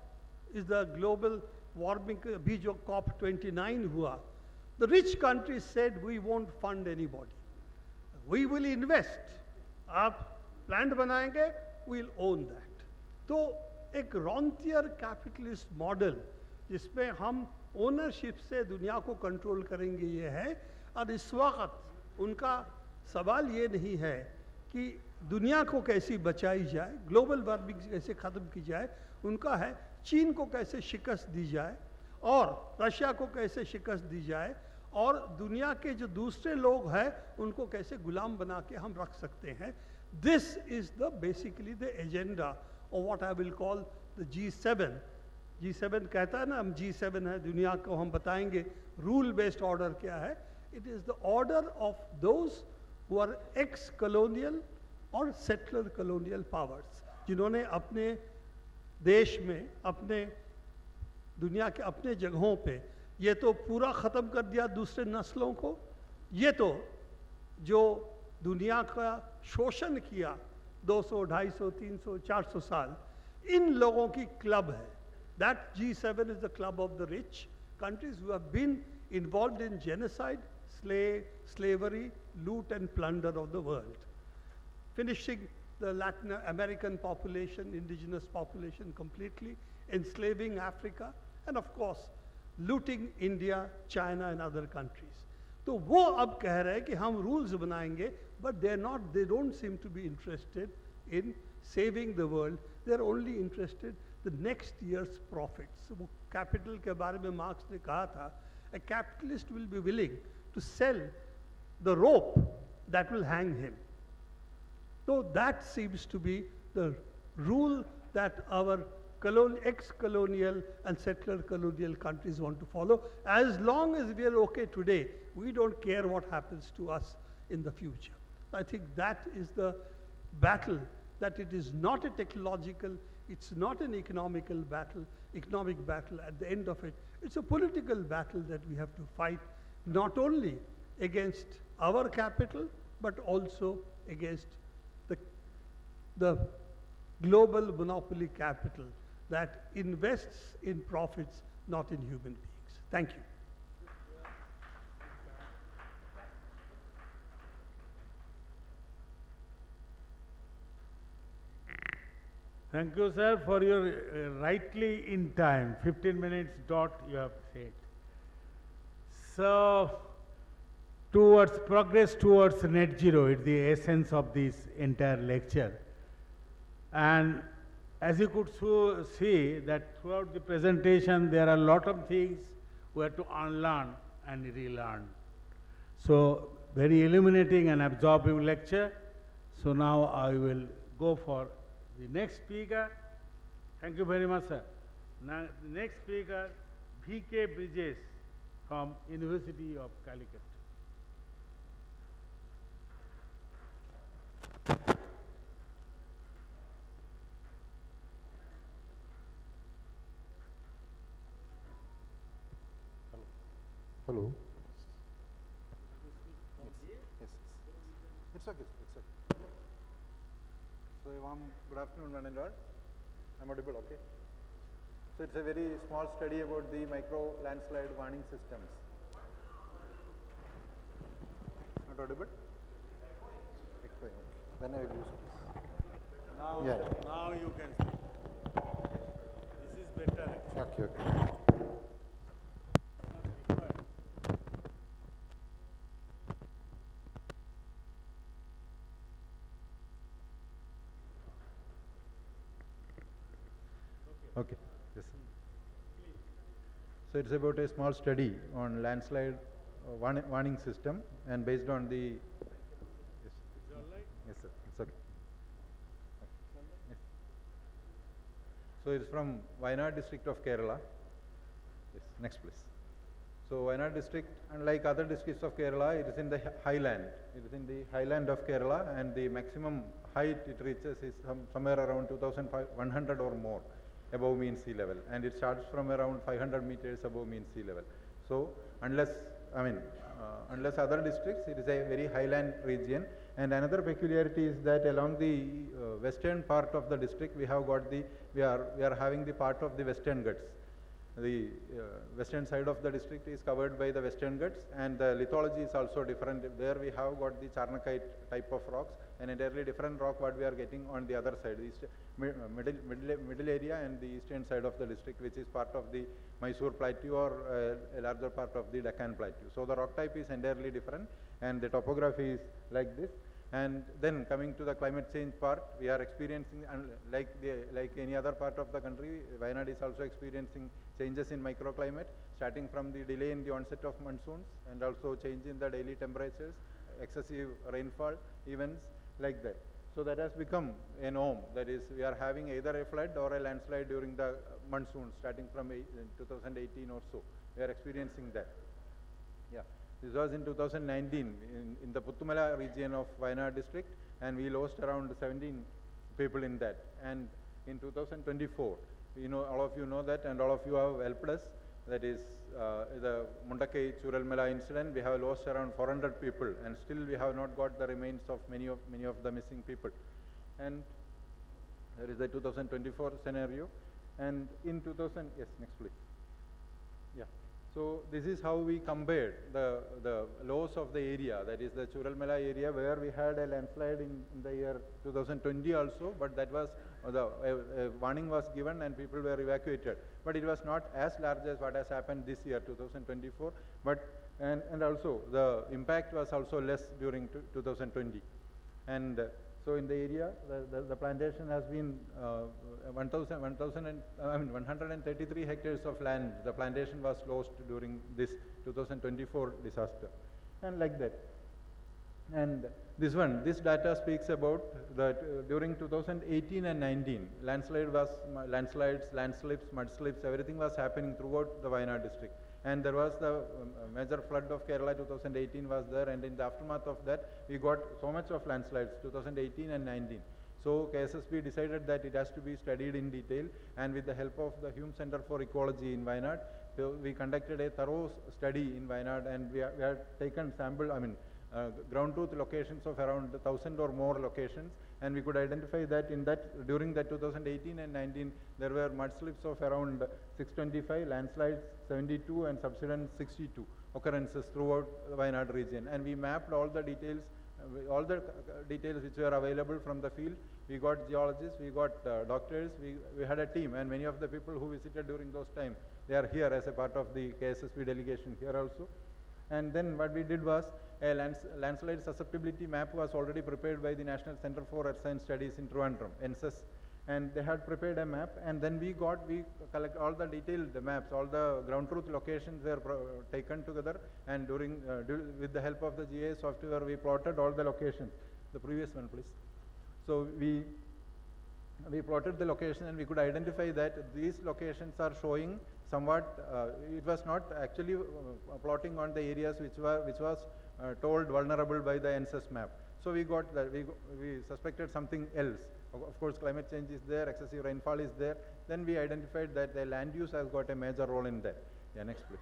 is the global warming, abhi jo COP29 hua, the rich countries said we won't fund anybody. We will invest. आप plant बनाएंगे, we'll own that. तो एक rentier capitalist model जिसमें हम ownership से दुनिया को control करेंगे ये है, और इस वक्त उनका सवाल ये नहीं है कि दुनिया को कैसे बचाई जाए, ग्लोबल वार्मिंग कैसे ख़त्म की जाए, उनका है चीन को कैसे शिकस्त दी जाए और रशिया को कैसे शिकस्त दी जाए और दुनिया के जो दूसरे लोग हैं उनको कैसे गुलाम बना के हम रख सकते हैं. This is the basically the agenda और what I will call the G7. G7 कहता है ना, हम G7 है, दुनिया को हम बताएंगे रूल बेस्ड ऑर्डर क्या है. It is the order of those who are ex colonial और सेटलर कॉलोनियल पावर्स, जिन्होंने अपने देश में, अपने दुनिया के अपने जगहों पे ये तो पूरा ख़त्म कर दिया दूसरे नस्लों को, ये तो जो दुनिया का शोषण किया 200, 250, 300, 400 साल, इन लोगों की क्लब है. That G7 is the club of the rich countries who have been involved in genocide, slavery, loot and plunder of the world. Finishing the Latin American population, indigenous population completely, enslaving Africa, and of course, looting India, China and other countries. तो वो अब कह रहे हैं कि हम rules बनाएंगे, but they don't seem to be interested in saving the world. They're only interested the next year's profits. वो capital के बारे में मार्क्स ने कहा था, a capitalist will be willing to sell the rope that will hang him. So that seems to be the rule that our ex-colonial and settler colonial countries want to follow. As long as we are okay today, we don't care what happens to us in the future. I think that is the battle, that it is not a technological, it's not an economic battle. At the end of it, it's a political battle that we have to fight, not only against our capital, but also against the global monopoly capital that invests in profits, not in human beings. Thank you.
Thank you, sir, for your rightly in time, 15 minutes dot you have said. So, progress towards net zero is the essence of this entire lecture. And as you could see that throughout the presentation, there are a lot of things we have to unlearn and relearn. So, very illuminating and absorbing lecture. So now I will go for the next speaker. Thank you very much, sir. Now, the next speaker, V.K. Bridges from University of Calicut.
Hello. Yes. It's okay. It's okay. So, good afternoon, one and all. I'm audible, okay? So, it's a very small study about the micro landslide warning systems. Not audible? Excellent. Then I will use this.
Now you can speak. This is better. Actually.
Okay. Okay. Yes. So it's about a small study on landslide warning system, and based on the. Yes.
Is all right?
Yes, sir. It's okay. Yes. So it's from Wayanad district of Kerala. Yes. Next, please. So Wayanad district, unlike other districts of Kerala, it is in the highland. It is in the highland of Kerala, and the maximum height it reaches is somewhere around 2,100 or more above mean sea level, and it starts from around 500 meters above mean sea level. So unless, unless other districts, it is a very highland region. And another peculiarity is that along the western part of the district, we have got we are having the part of the Western Ghats. The western side of the district is covered by the Western Ghats, and the lithology is also different. There we have got the Charnakite type of rocks, an entirely different rock what we are getting on the other side, middle area and the eastern side of the district, which is part of the Mysore Plateau or a larger part of the Deccan Plateau. So the rock type is entirely different, and the topography is like this. And then coming to the climate change part, we are experiencing, like any other part of the country, Wayanad is also experiencing changes in microclimate, starting from the delay in the onset of monsoons and also change in the daily temperatures, excessive rainfall events like that. So that has become a norm. That is, we are having either a flood or a landslide during the monsoon, starting from 2018 or so. We are experiencing that. Yeah. This was in 2019 in the Puttumala region of Wayanad district, and we lost around 17 people in that. And in 2024, all of you know that, and all of you have helped us. That is the Mundakai Chural Mela incident. We have lost around 400 people, and still we have not got the remains of many of the missing people. And there is the 2024 scenario. And in 2000, yes, next please. Yeah. So this is how we compared the loss of the area, that is the Chural Mela area, where we had a landslide in the year 2020 also, but that was a warning was given and people were evacuated. But it was not as large as what has happened this year, 2024. But and also the impact was also less during 2020. And so in the area, the plantation has been 133 hectares of land. The plantation was lost during this 2024 disaster, and like that. And this data speaks about that during 2018 and 19, landslides, landslips, mudslips, everything was happening throughout the Wayanad district. And there was the major flood of Kerala 2018 was there, and in the aftermath of that, we got so much of landslides 2018 and 19. So KSSB decided that it has to be studied in detail, and with the help of the Hume Center for Ecology in Wayanad, so we conducted a thorough study in Wayanad, and we had taken ground truth locations of around 1,000 or more locations, and we could identify that during that 2018 and 19 there were mudslips of around 625, landslides 72, and subsidence 62 occurrences throughout the Wayanad region. And we mapped all the details which were available from the field. We got geologists, we got doctors, we had a team, and many of the people who visited during those times, they are here as a part of the KSSB delegation here also. And then what we did was a landslide susceptibility map was already prepared by the National Center for Earth Science Studies in Trivandrum, NSS, and they had prepared a map, and then we collect all the detailed maps, all the ground truth locations were taken together, and with the help of the GIS software, we plotted all the locations. The previous one, please. So we plotted the location, and we could identify that these locations are showing somewhat, it was not actually plotting on the areas which was told vulnerable by the NSS map. So we got that, we suspected something else. Of course, climate change is there, excessive rainfall is there. Then we identified that the land use has got a major role in that. Yeah, next please.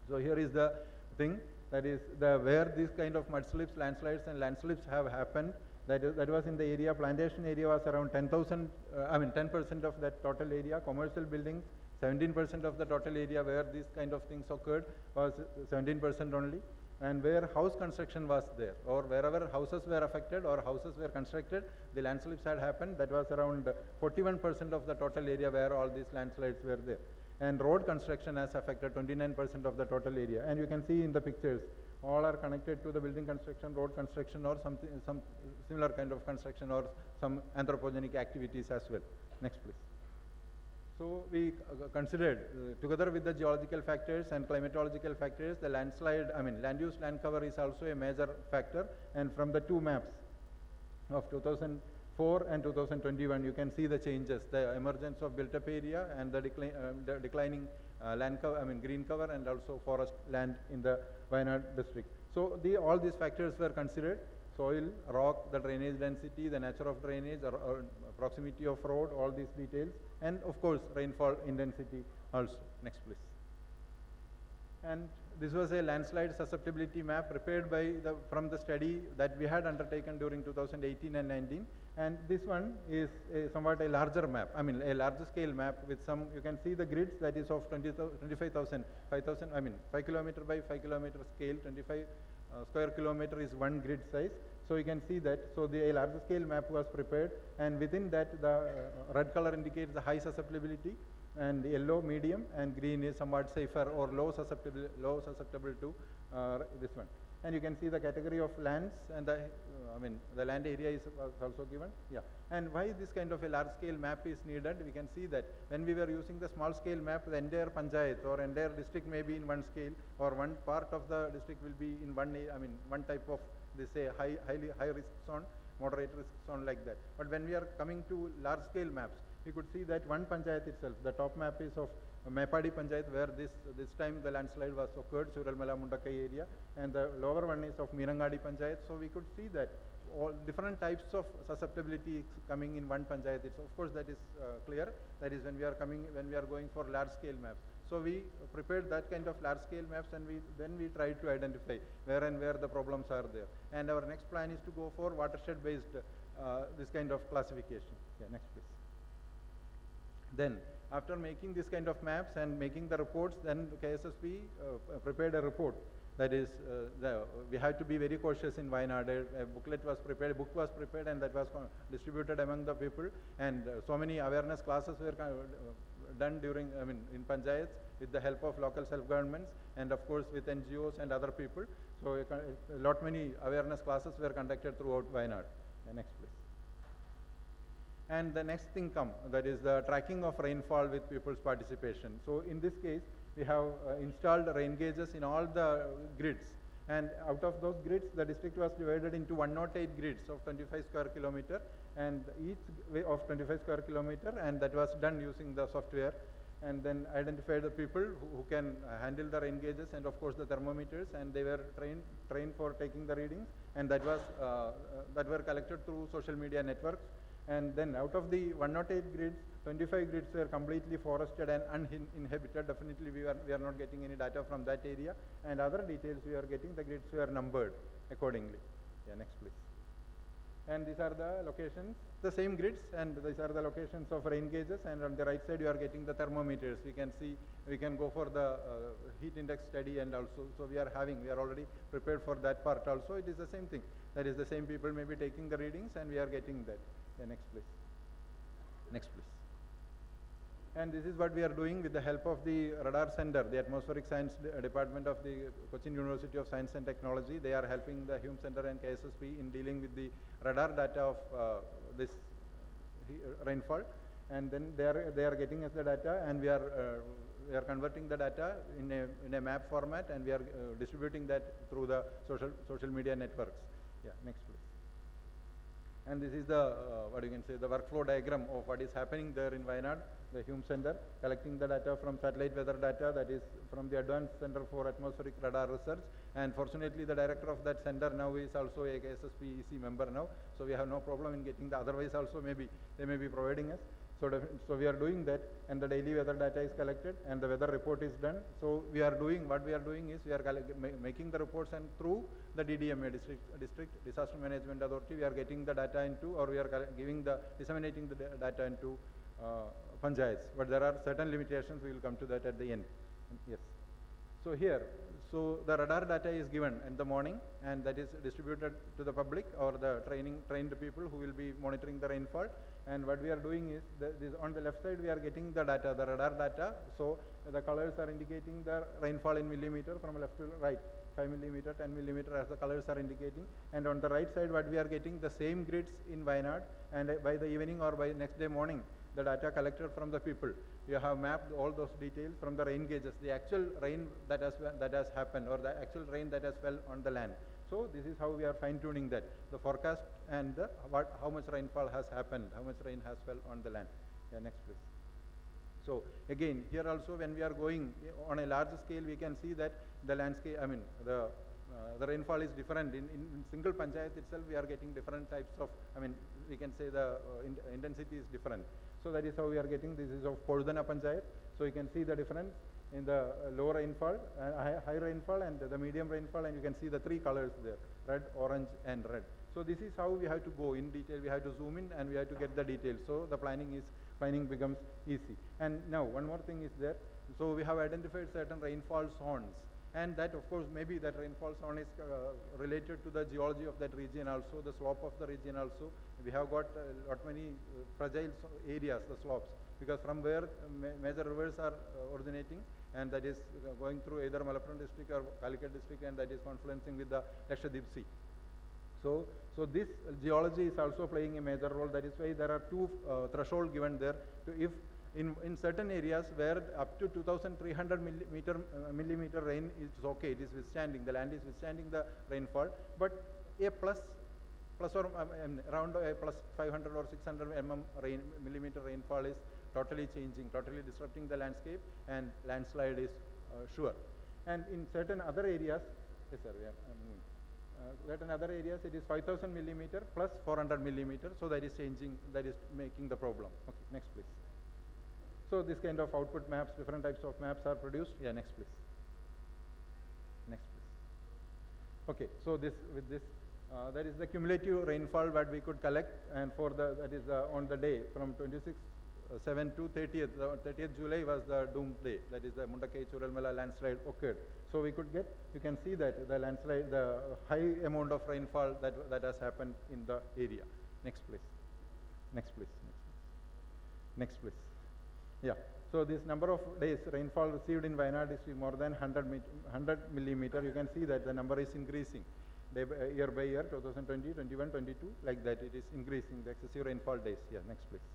So here is the thing, that is where these kind of mudslips, landslides and landslips have happened. That was in the area, plantation area was around 10,000, 10% of that total area. Commercial buildings, 17% of the total area where these kind of things occurred was 17% only. And where house construction was there, or wherever houses were affected or houses were constructed, the landslips had happened. That was around 41% of the total area where all these landslides were there. And road construction has affected 29% of the total area. And you can see in the pictures, all are connected to the building construction, road construction, or some similar kind of construction, or some anthropogenic activities as well. Next please. So we considered, together with the geological factors and climatological factors, the land use, land cover is also a major factor. And from the two maps of 2004 and 2021, you can see the changes, the emergence of built-up area and the declining land cover, green cover, and also forest land in the Wayanad district. So all these factors were considered: soil, rock, the drainage density, the nature of drainage, or proximity of road, all these details, and of course rainfall intensity also. Next please. And this was a landslide susceptibility map prepared by from the study that we had undertaken during 2018 and 19. And this one is somewhat a larger map, I mean a larger scale map with some, you can see the grids that is of 25,000, 5,000, I mean 5 kilometer by 5 kilometer scale, 25 square kilometer is one grid size. So you can see that, so a larger scale map was prepared, and within that the red color indicates the high susceptibility, and yellow medium, and green is somewhat safer or low susceptible to this one. And you can see the category of lands, and the the land area is also given. Yeah. And why this kind of a large scale map is needed, we can see that when we were using the small scale map, the entire panchayat or entire district may be in one scale, or one part of the district will be in one, one type of this high risk zone, moderate risk zone, like that. But when we are coming to large scale maps, we could see that one panchayat itself, the top map is of Mepadi Panchayat, where this time the landslide was occurred, Suralmala Mundakai area, and the lower one is of Mirangadi Panchayat. So we could see that all different types of susceptibility coming in one panchayat. It's, of course, that is clear. That is when we are going for large scale maps. So we prepared that kind of large scale maps, and then we tried to identify where the problems are there. And our next plan is to go for watershed based this kind of classification. Yeah, next please. Then after making this kind of maps and making the reports, then the KSSP prepared a report. That is, we had to be very cautious in Wayanad. A booklet was prepared, a book was prepared, and that was distributed among the people. And so many awareness classes were done during, in panchayats with the help of local self-governments, and of course with NGOs and other people. So many awareness classes were conducted throughout Wayanad. Next please. And the next thing that is the tracking of rainfall with people's participation. So in this case, we have installed rain gauges in all the grids. And out of those grids, the district was divided into 108 grids of 25 square kilometer, and each way of 25 square kilometer, and that was done using the software. And then identified the people who can handle the rain gauges, and of course the thermometers, and they were trained for taking the readings, and that were collected through social media networks. And then out of the 108 grids, 25 grids were completely forested and uninhabited. Definitely we are not getting any data from that area. And other details we are getting, the grids were numbered accordingly. Yeah, next please. And these are the locations, the same grids, and these are the locations of rain gauges. And on the right side, you are getting the thermometers. We can see, we can go for the heat index study, and also, so we are already prepared for that part also. It is the same thing. That is, the same people may be taking the readings, and we are getting that. Yeah, next please. Next please. And this is what we are doing with the help of the radar center, the atmospheric science department of the Cochin University of Science and Technology. They are helping the Hume Center and KSSP in dealing with the radar data of this rainfall. And then they are getting us the data, and we are converting the data in a map format, and we are distributing that through the social media networks. Yeah, next please. And this is the, what you can say, the workflow diagram of what is happening there in Wayanad, the Hume Center, collecting the data from satellite weather data, that is from the Advanced Center for Atmospheric Radar Research. And fortunately, the director of that center now is also a KSSP EC member now. So we have no problem in getting the, otherwise also they may be providing us. So we are doing that, and the daily weather data is collected, and the weather report is done. So what we are doing is we are making the reports, and through the DDMA, District Disaster Management Authority, we are getting the data into, or we are disseminating the data into panchayats. But there are certain limitations. We will come to that at the end. Yes. So here, the radar data is given in the morning, and that is distributed to the public or the trained people who will be monitoring the rainfall. And what we are doing is, on the left side we are getting the data, the radar data. So the colors are indicating the rainfall in millimeter from left to right, 5 millimeter, 10 millimeter, as the colors are indicating. And on the right side, what we are getting, the same grids in Wayanad, and by the evening or by next day morning, the data collected from the people. You have mapped all those details from the rain gauges, the actual rain that has happened, or the actual rain that has fell on the land. So this is how we are fine-tuning that, the forecast and how much rainfall has happened, how much rain has fell on the land. Yeah, next please. So again, here also when we are going on a large scale, we can see that the landscape, the rainfall is different. In single panchayat itself, we are getting different types of, we can say the intensity is different. So that is how we are getting. This is of Pordana Panchayat. So you can see the difference. in the low rainfall, high rainfall, and the medium rainfall, and you can see the three colors there, red, orange, and red. So this is how we have to go in detail. We have to zoom in and we have to get the details. So the planning becomes easy. And now one more thing is there. So we have identified certain rainfall zones, and that of course maybe that rainfall zone is related to the geology of that region also, the slope of the region also. We have got lot many fragile areas, the slopes, because from where major rivers are originating, and that is going through either Malappuram district or Calicut district, and that is confluencing with the Lakshadweep Sea. So this geology is also playing a major role. That is why there are two thresholds given there. If in certain areas where up to 2,300 millimeter rain is okay, it is withstanding, the land is withstanding the rainfall, but a plus or around a plus 500 or 600 millimeter rainfall is totally changing, totally disrupting the landscape, and landslide is sure. And in certain other areas, yes sir, we are moving. Certain other areas it is 5,000 millimeter plus 400 millimeter, so that is changing, that is making the problem. Okay, next please. So this kind of output maps, different types of maps are produced. Yeah, next please. Next please. Okay, so this with this, that is the cumulative rainfall that we could collect, and for the, that is on the day from 26/7 to 30th. 30th July was the doomed day. That is the Mundakai Churalmala landslide occurred. So we could get, you can see that the landslide, the high amount of rainfall that has happened in the area. Next please. Next please. Next please. Yeah. So this number of days rainfall received in Wayanad district more than 100 millimeter. You can see that the number is increasing year by year, 2020, 21, 22, like that it is increasing, the excessive rainfall days. Yeah, next please.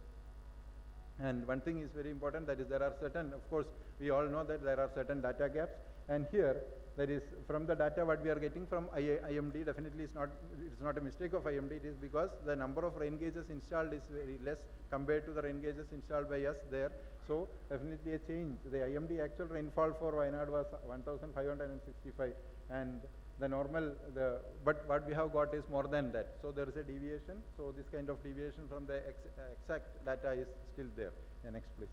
And one thing is very important, that is there are certain, of course, we all know that there are certain data gaps, and here, that is from the data what we are getting from IMD, definitely it's not a mistake of IMD, it is because the number of rain gauges installed is very less compared to the rain gauges installed by us there. So definitely a change. The IMD actual rainfall for Wayanad was 1,565, and the normal, but what we have got is more than that. So there is a deviation. So this kind of deviation from the exact data is still there. Yeah, next please.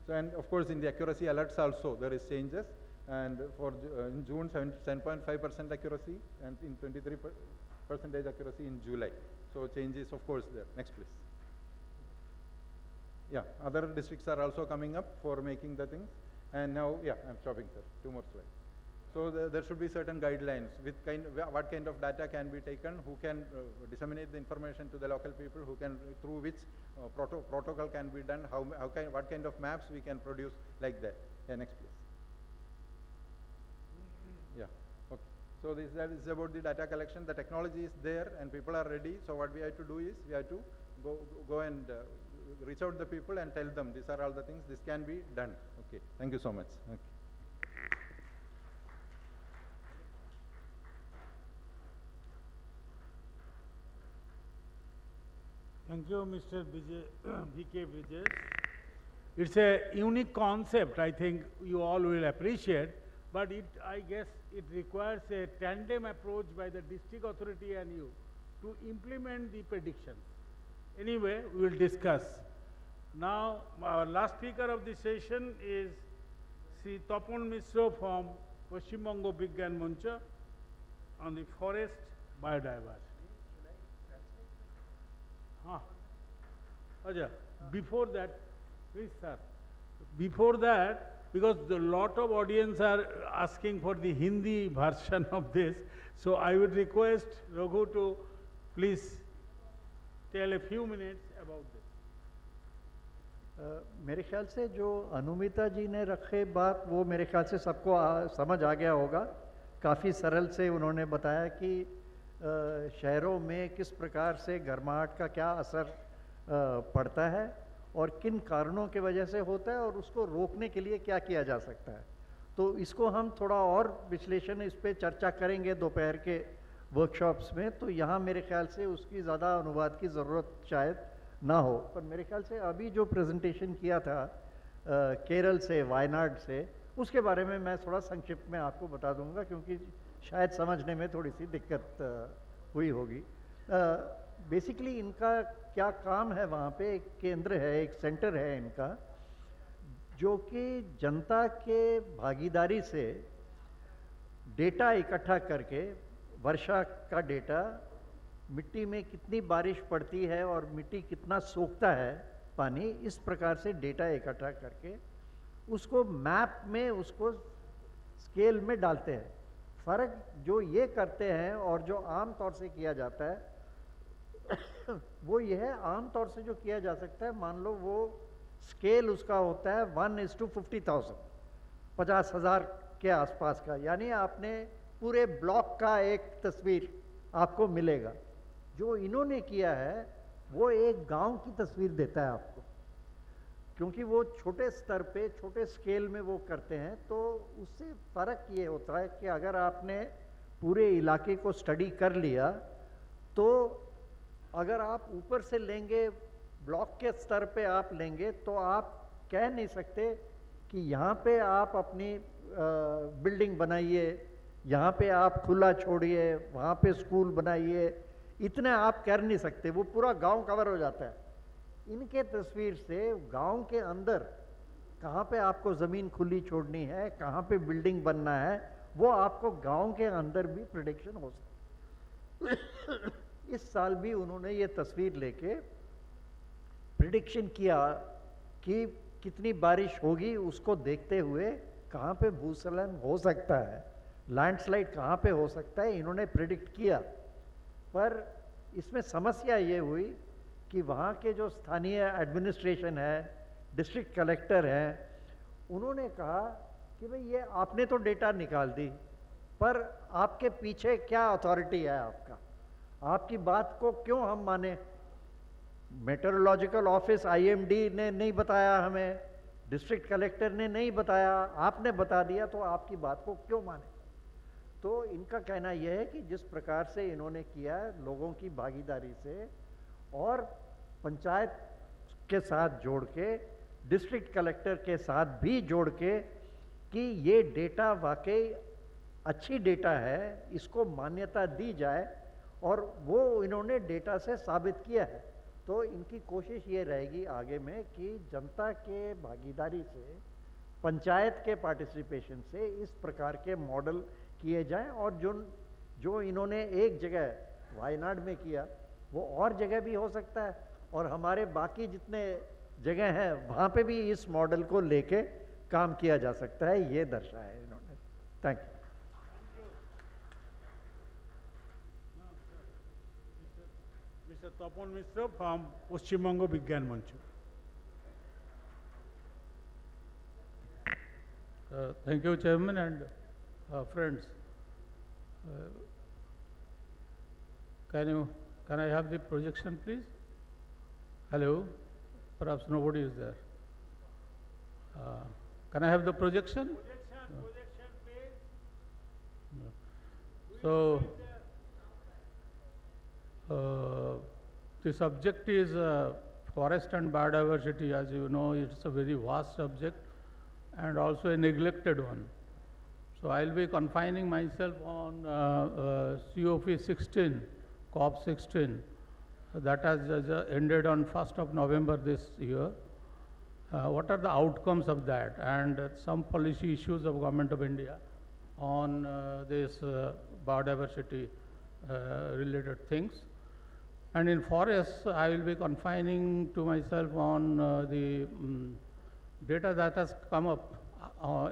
So, and of course in the accuracy alerts also there is changes, and for in June 10.5% accuracy, and in 23% accuracy in July. So changes of course there. Next please. Yeah, other districts are also coming up for making the things, and now, yeah, I'm stopping sir, 2 more slides. So there should be certain guidelines with what kind of data can be taken, who can disseminate the information to the local people, who can, through which protocol can be done, what kind of maps we can produce, like that. Yeah, next please. Yeah, okay. So that is about the data collection. The technology is there and people are ready. So what we have to do is, we have to go and reach out to the people and tell them these are all the things, this can be done. Okay, thank you so much. Okay.
Thank you, Mr. V.K. Vijay. It's a unique concept, I think you all will appreciate, but I guess it requires a tandem approach by the district authority and you to implement the predictions. Anyway, we will discuss. Now, our last speaker of the session is Sri Tapon Mishra from Paschim Bongo Vigyan Mela on the forest biodiversity. Before that, please sir, before that, because a lot of audience are asking for the Hindi version of this, so I would request Raghu to please tell a few minutes about this.
मेरे ख्याल से जो अनुमिता जी ने रखे बात, वो मेरे ख्याल से सबको समझ आ गया होगा। काफ़ी सरल से उन्होंने बताया कि शहरों में किस प्रकार से गर्माहट का क्या असर पड़ता है और किन कारणों के वजह से होता है और उसको रोकने के लिए क्या किया जा सकता है। तो इसको हम थोड़ा और विश्लेषण इस पे चर्चा करेंगे दोपहर के वर्कशॉप्स में। तो यहाँ मेरे ख्याल से उसकी ज़्यादा अनुवाद की ज़रूरत शायद ना हो, पर मेरे ख्याल से अभी जो प्रेजेंटेशन किया था केरल से, वायनाड से, उसके बारे में मैं थोड़ा संक्षिप्त में आपको बता दूंगा, क्योंकि शायद समझने में थोड़ी सी दिक्कत हुई होगी। बेसिकली इनका क्या काम है, वहाँ पे एक केंद्र है, एक सेंटर है इनका, जो कि जनता के भागीदारी से डेटा इकट्ठा करके वर्षा का डेटा, मिट्टी में कितनी बारिश पड़ती है और मिट्टी कितना सोखता है पानी, इस प्रकार से डेटा इकट्ठा करके उसको मैप में, उसको स्केल में डालते हैं। फर्क जो ये करते हैं और जो आम तौर से किया जाता है वो ये है, आम तौर से जो किया जा सकता है, मान लो वो स्केल उसका होता है 1:50,000, 50,000 के आसपास का, यानी आपने पूरे ब्लॉक का एक तस्वीर आपको मिलेगा। जो इन्होंने किया है वो एक गांव की तस्वीर देता है आपको, क्योंकि वो छोटे स्तर पे, छोटे स्केल में वो करते हैं। तो उससे फ़र्क ये होता है कि अगर आपने पूरे इलाके को स्टडी कर लिया, तो अगर आप ऊपर से लेंगे, ब्लॉक के स्तर पे आप लेंगे, तो आप कह नहीं सकते कि यहाँ पे आप अपनी बिल्डिंग बनाइए, यहाँ पे आप खुला छोड़िए, वहाँ पे स्कूल बनाइए, इतने आप कर नहीं सकते। वो पूरा गांव कवर हो जाता है। इनके तस्वीर से गांव के अंदर कहाँ पे आपको ज़मीन खुली छोड़नी है, कहाँ पे बिल्डिंग बनना है, वो आपको गांव के अंदर भी प्रेडिक्शन हो सकता। इस साल भी उन्होंने ये तस्वीर लेके प्रेडिक्शन किया कि कितनी बारिश होगी, उसको देखते हुए कहाँ पे भूस्खलन हो सकता है, लैंडस्लाइड कहाँ पे हो सकता है, इन्होंने प्रेडिक्ट किया। पर इसमें समस्या ये हुई कि वहाँ के जो स्थानीय एडमिनिस्ट्रेशन है, डिस्ट्रिक्ट कलेक्टर हैं, उन्होंने कहा कि भाई ये आपने तो डेटा निकाल दी, पर आपके पीछे क्या अथॉरिटी है आपका, आपकी बात को क्यों हम माने? मेट्रोलॉजिकल ऑफिस आईएमडी ने नहीं बताया हमें, डिस्ट्रिक्ट कलेक्टर ने नहीं बताया, आपने बता दिया, तो आपकी बात को क्यों माने? तो इनका कहना यह है कि जिस प्रकार से इन्होंने किया है, लोगों की भागीदारी से और पंचायत के साथ जोड़ के, डिस्ट्रिक्ट कलेक्टर के साथ भी जोड़ के, कि ये डेटा वाकई अच्छी डेटा है, इसको मान्यता दी जाए, और वो इन्होंने डेटा से साबित किया है। तो इनकी कोशिश ये रहेगी आगे में कि जनता के भागीदारी से, पंचायत के पार्टिसिपेशन से इस प्रकार के मॉडल किए जाएं, और जो इन्होंने एक जगह वायनाड में किया, वो और जगह भी हो सकता है, और हमारे बाकी जितने जगह हैं वहाँ पे भी इस मॉडल को लेके काम किया जा सकता है, ये दर्शाया है इन्होंने। Thank you.
Mr. Tapon Mishra from Paschim Banga Vigyan Manch.
Thank you, Chairman and friends. Can I have the projection, please? Hello? Perhaps nobody is there. Can I have the projection?
Projection, please.
So, the subject is forest and biodiversity. As you know, it's a very vast subject and also a neglected one. So I'll be confining myself on COP16, COP16, that has ended on 1st of November this year. What are the outcomes of that, and some policy issues of Government of India on this biodiversity related things. And in forests, I will be confining to myself on the data that has come up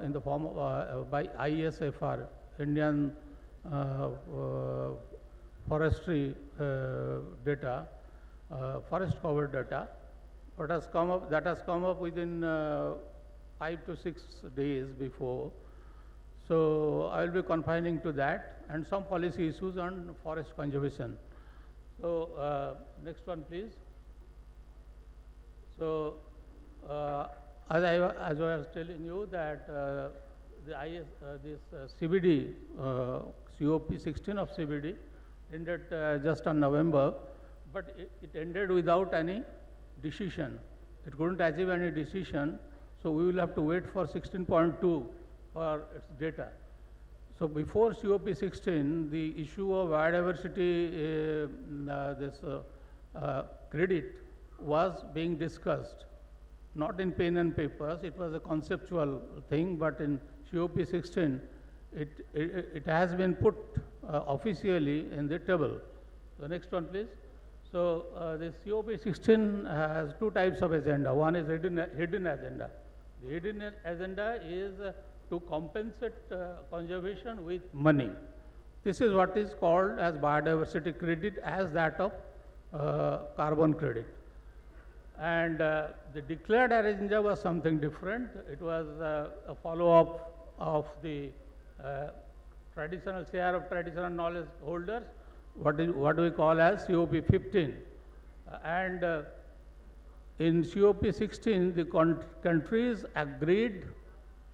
in the form of by ISFR, Indian forestry data, forest cover data, that has come up within 5 to 6 days before. So I will be confining to that, and some policy issues on forest conservation. So next one, please. So as I was telling you that this CBD, COP16 of CBD ended just on November, but it ended without any decision. It couldn't achieve any decision, so we will have to wait for 16.2 for its data. So before COP16, the issue of biodiversity, credit was being discussed. not in pen and papers, it was a conceptual thing, but in COP 16, it has been put officially in the table. The next one, please. So this COP 16 has two types of agenda. One is hidden agenda. The hidden agenda is to compensate conservation with money. This is what is called as biodiversity credit, as that of carbon credit. And the declared agenda was something different. It was a follow-up of the traditional share of traditional knowledge holders, what we call as COP 15. In COP 16, the countries agreed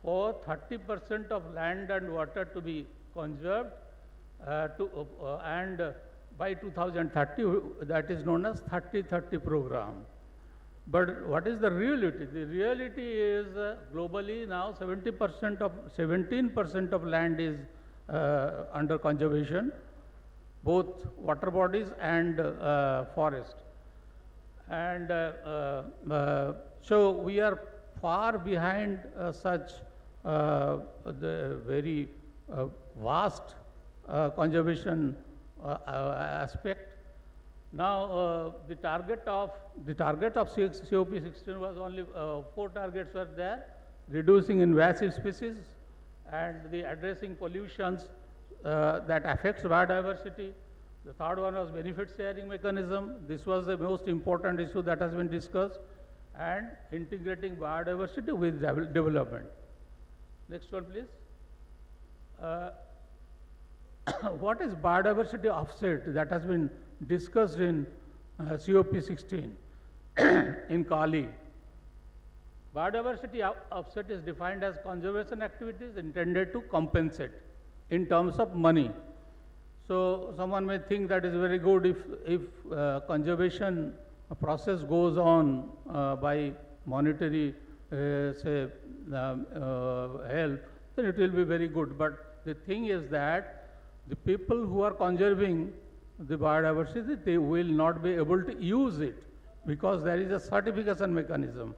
for 30% of land and water to be conserved, and by 2030, that is known as 30-30 program. But what is the reality? The reality is globally now 17% of land is under conservation, both water bodies and forest. And so we are far behind such the very vast conservation aspect. Now the target of COP 16 was only 4 targets were there: reducing invasive species and the addressing pollutions that affects biodiversity. The third one was benefit sharing mechanism. This was the most important issue that has been discussed, and integrating biodiversity with development. Next one, please. What is biodiversity offset that has been discussed in COP 16 in Kali? Biodiversity offset is defined as conservation activities intended to compensate in terms of money. So someone may think that is very good if conservation process goes on by monetary help, then it will be very good. But the thing is that the people who are conserving the biodiversity, they will not be able to use it because there is a certification mechanism.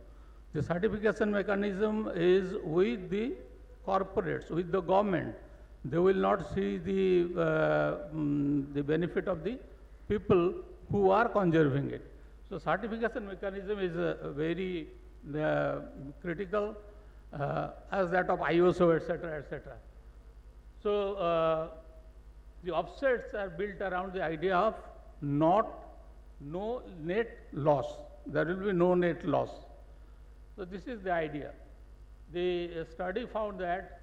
The certification mechanism is with the corporates, with the government. They will not see the benefit of the people who are conserving it. So certification mechanism is very critical, as that of ISO, etc., etc. So the offsets are built around the idea of no net loss. There will be no net loss. So this is the idea. The study found that,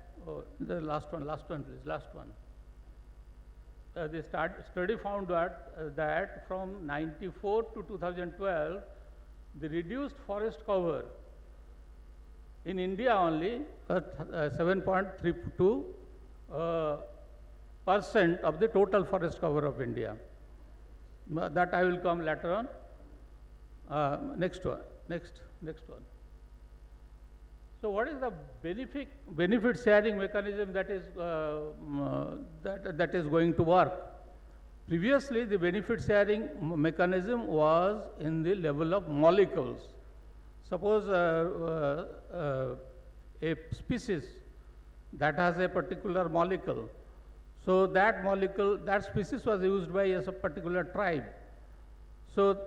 the last one please, last one. The study found that from 94 to 2012, the reduced forest cover in India only 7.32% of the total forest cover of India. That I will come later on. Next one. So what is the benefit sharing mechanism that is that is going to work? Previously, the benefit sharing mechanism was in the level of molecules. Suppose a species that has a particular molecule. So that species was used by a particular tribe. So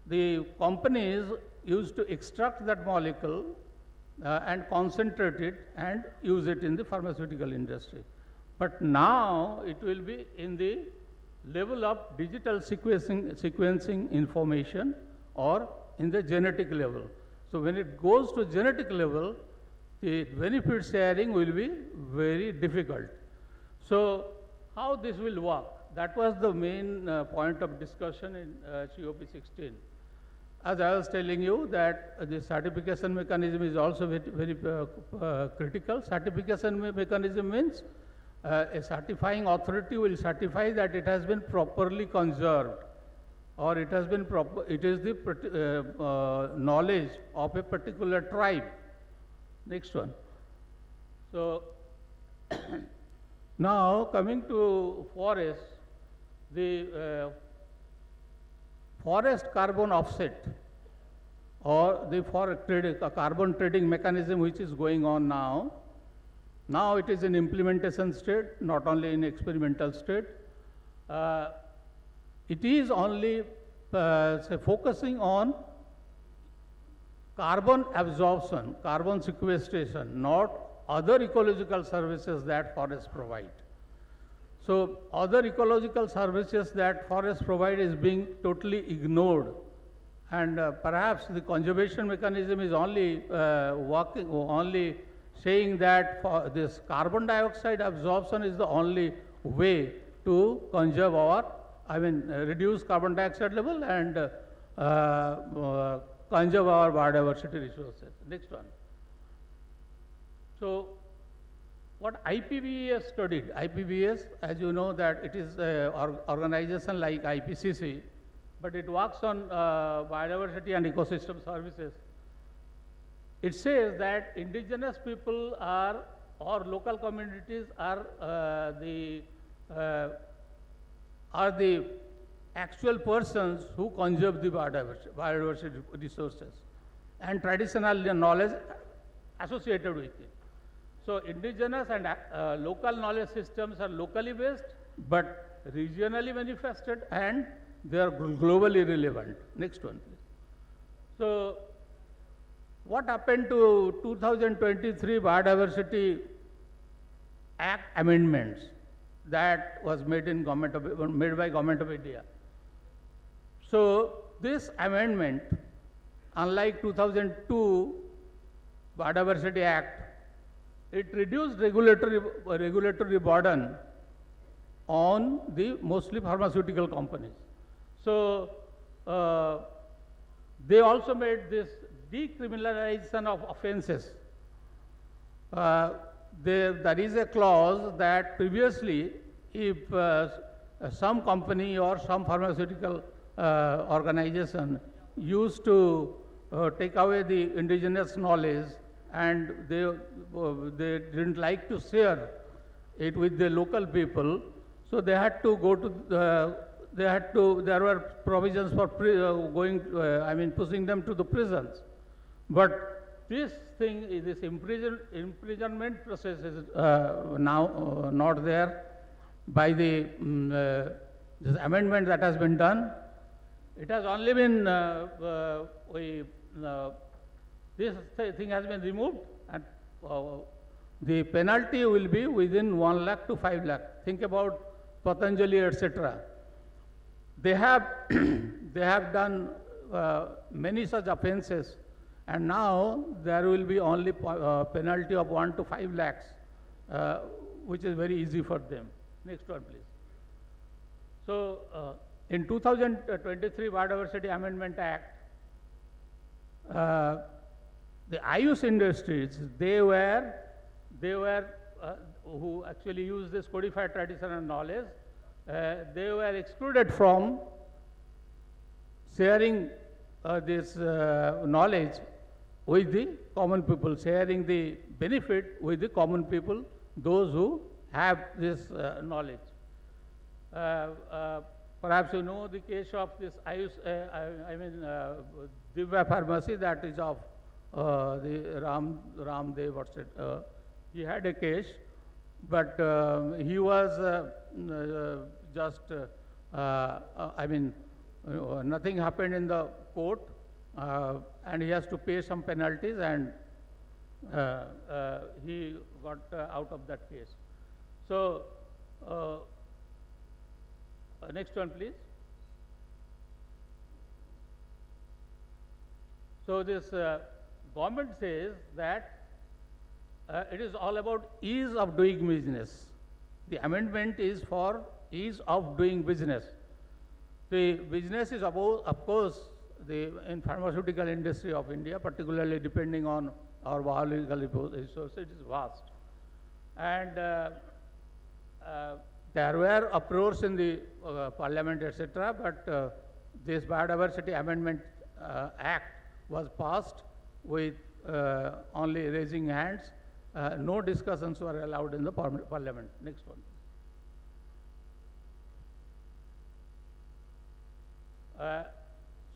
the companies used to extract that molecule and concentrate it and use it in the pharmaceutical industry. But now it will be in the level of digital sequencing information or in the genetic level. So when it goes to genetic level, the benefit sharing will be very difficult. So how this will work? That was the main point of discussion in COP 16. As I was telling you that the certification mechanism is also very critical. Certification mechanism means a certifying authority will certify that it has been properly conserved, or it is the knowledge of a particular tribe. Next one. So now coming to forest, the forest carbon offset or the for a carbon trading mechanism which is going on now. Now it is in implementation state, not only in experimental state. It is only say focusing on carbon absorption, carbon sequestration, not other ecological services that forests provide. So other ecological services that forests provide is being totally ignored, and perhaps the conservation mechanism is only only saying that for this carbon dioxide absorption is the only way to conserve our, reduce carbon dioxide level and conserve our biodiversity resources. Next one. So, what IPBES studied? IPBES, as you know, that it is an organization like IPCC, but it works on biodiversity and ecosystem services. It says that indigenous people are, or local communities are the actual persons who conserve the biodiversity resources and traditional knowledge associated with it. So indigenous and local knowledge systems are locally based, but regionally manifested, and they are globally relevant. Next one, please. So what happened to 2023 Biodiversity Act amendments that was made by Government of India? So this amendment, unlike 2002 Biodiversity Act, it reduced regulatory burden on the mostly pharmaceutical companies. So they also made this decriminalization of offenses. There is a clause that previously, if some company or some pharmaceutical organization used to take away the indigenous knowledge, and they didn't like to share it with the local people, so they had to go to there were provisions for pushing them to the prisons. But this thing, this imprisonment process is now not there by the this amendment that has been done. It has only been this thing has been removed, and the penalty will be within 1 lakh to 5 lakh. Think about Patanjali, etc. They have done many such offences, and now there will be only penalty of 1 to 5 lakhs, which is very easy for them. Next one, please. So in 2023 Biodiversity Amendment Act, the Ayush industries, they were who actually use this codified traditional knowledge, they were excluded from sharing this knowledge with the common people, sharing the benefit with the common people, those who have this knowledge. Perhaps you know the case of this Ayush, Divya Pharmacy, that is of the Ramdev, what's it? He had a case, but he was just, nothing happened in the court, and he has to pay some penalties, and he got out of that case. So, next one, please. So this government says that it is all about ease of doing business. The amendment is for ease of doing business. The business is about, of course, in pharmaceutical industry of India, particularly depending on our biological resources, it is vast. And there were uproars in the parliament, etc., but this Biodiversity Amendment Act was passed with only raising hands. No discussions were allowed in the parliament. Next one.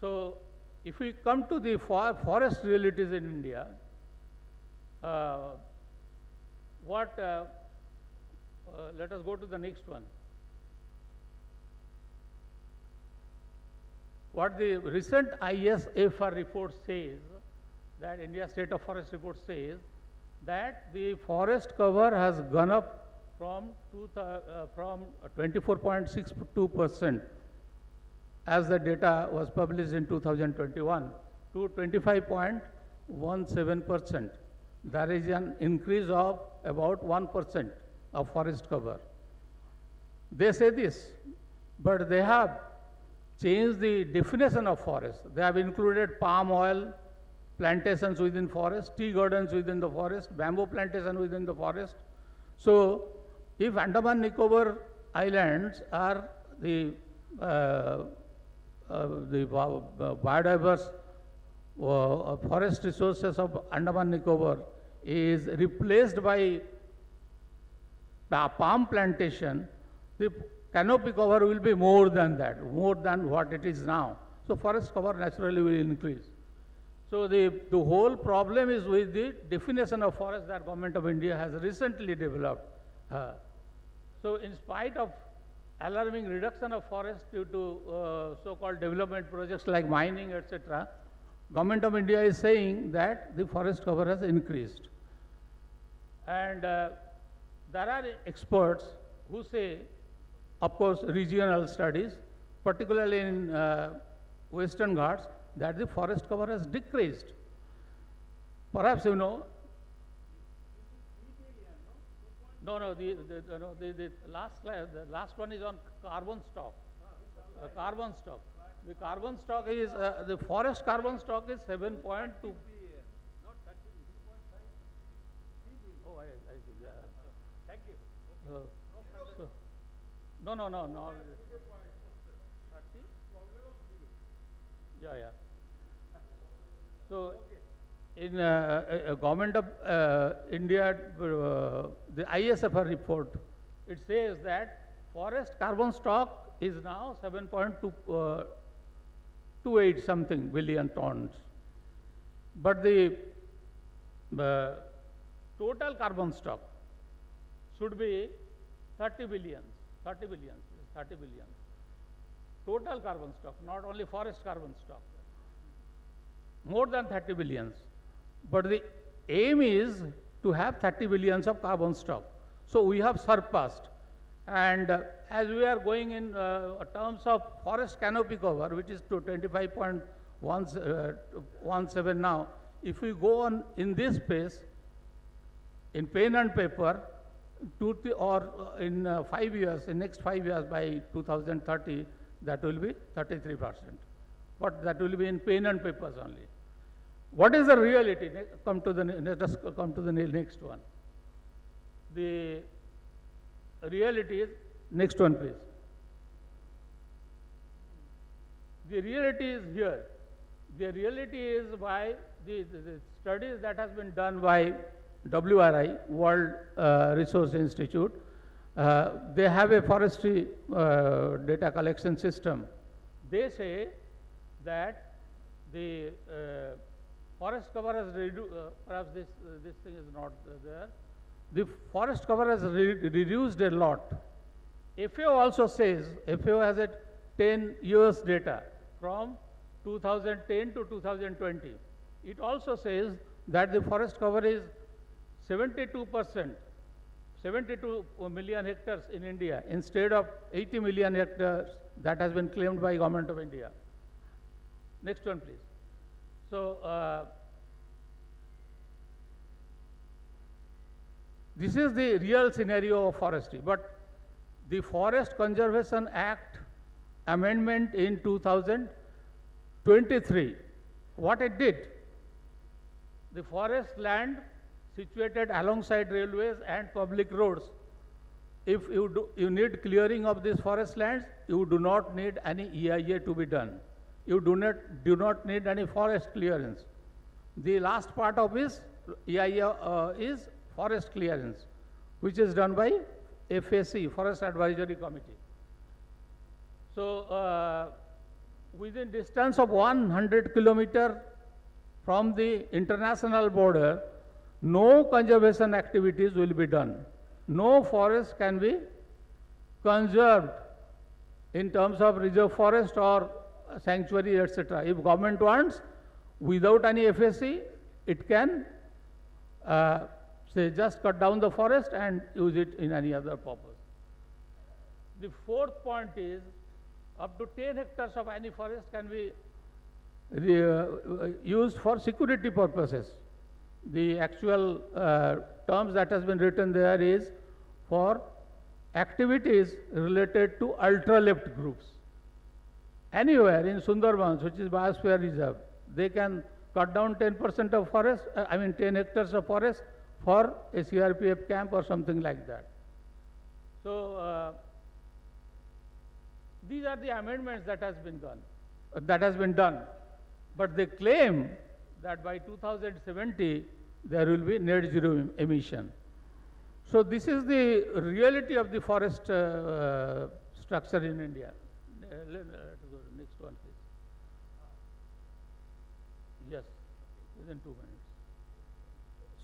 So if we come to the forest realities in India, let us go to the next one. What the recent ISFR report says, that India State of Forest report says, that the forest cover has gone up from 24.62% as the data was published in 2021 to 25.17%. There is an increase of about 1% of forest cover. They say this, but they have changed the definition of forest. They have included palm oil plantations within forest, tea gardens within the forest, bamboo plantation within the forest. So, if Andaman Nicobar Islands are the biodiverse forest resources of Andaman Nicobar is replaced by palm plantation, the canopy cover will be more than that, more than what it is now. So forest cover naturally will increase. So the whole problem is with the definition of forest that Government of India has recently developed. So in spite of alarming reduction of forest due to so-called development projects like mining, etc., Government of India is saying that the forest cover has increased. And there are experts who say, of course, regional studies, particularly in Western Ghats, that the forest cover has decreased. Perhaps you know. No, the last one is on carbon stock. Carbon stock. The carbon stock is, the forest carbon stock is 7.2. Oh, I see, yeah. Thank you. No. Yeah. So, in Government of India, the ISFR report, it says that forest carbon stock is now 7.28 something billion tons. But the total carbon stock should be 30 billion. Total carbon stock, not only forest carbon stock. More than 30 billions. But the aim is to have 30 billions of carbon stock. So we have surpassed. And as we are going in terms of forest canopy cover, which is to 25.17 now, if we go on in this space, in pen and paper, in 5 years, in next 5 years by 2030, that will be 33%. But that will be in pen and papers only. What is the reality? Let us come to the next one. The reality is, next one please. The reality is here. The reality is by the studies that has been done by WRI, World Resource Institute. They have a forestry data collection system. They say that the forest cover has reduced, perhaps this thing is not there. The forest cover has reduced a lot. FAO also says, FAO has a 10 years data from 2010 to 2020. It also says that the forest cover is 72%, 72 million hectares in India instead of 80 million hectares that has been claimed by Government of India. Next one please. So, this is the real scenario of forestry, but the Forest Conservation Act amendment in 2023, what it did, the forest land situated alongside railways and public roads, if you need clearing of these forest lands, you do not need any EIA to be done. You do not need any forest clearance. The last part of this EIA is forest clearance, which is done by FAC, Forest Advisory Committee. So, within distance of 100 kilometer from the international border, no conservation activities will be done. No forest can be conserved in terms of reserve forest or sanctuary, etc. If government wants, without any FSC, it can say just cut down the forest and use it in any other purpose. The fourth point is up to 10 hectares of any forest can be used for security purposes. The actual terms that has been written there is for activities related to ultra-left groups. Anywhere in Sundarbans, which is biosphere reserve, they can cut down 10% of forest, 10 hectares of forest for a CRPF camp or something like that. So these are the amendments that has been done. But they claim that by 2070 there will be net zero emission. So this is the reality of the forest structure in India. Let's go to the next one, please. Yes, within 2 minutes.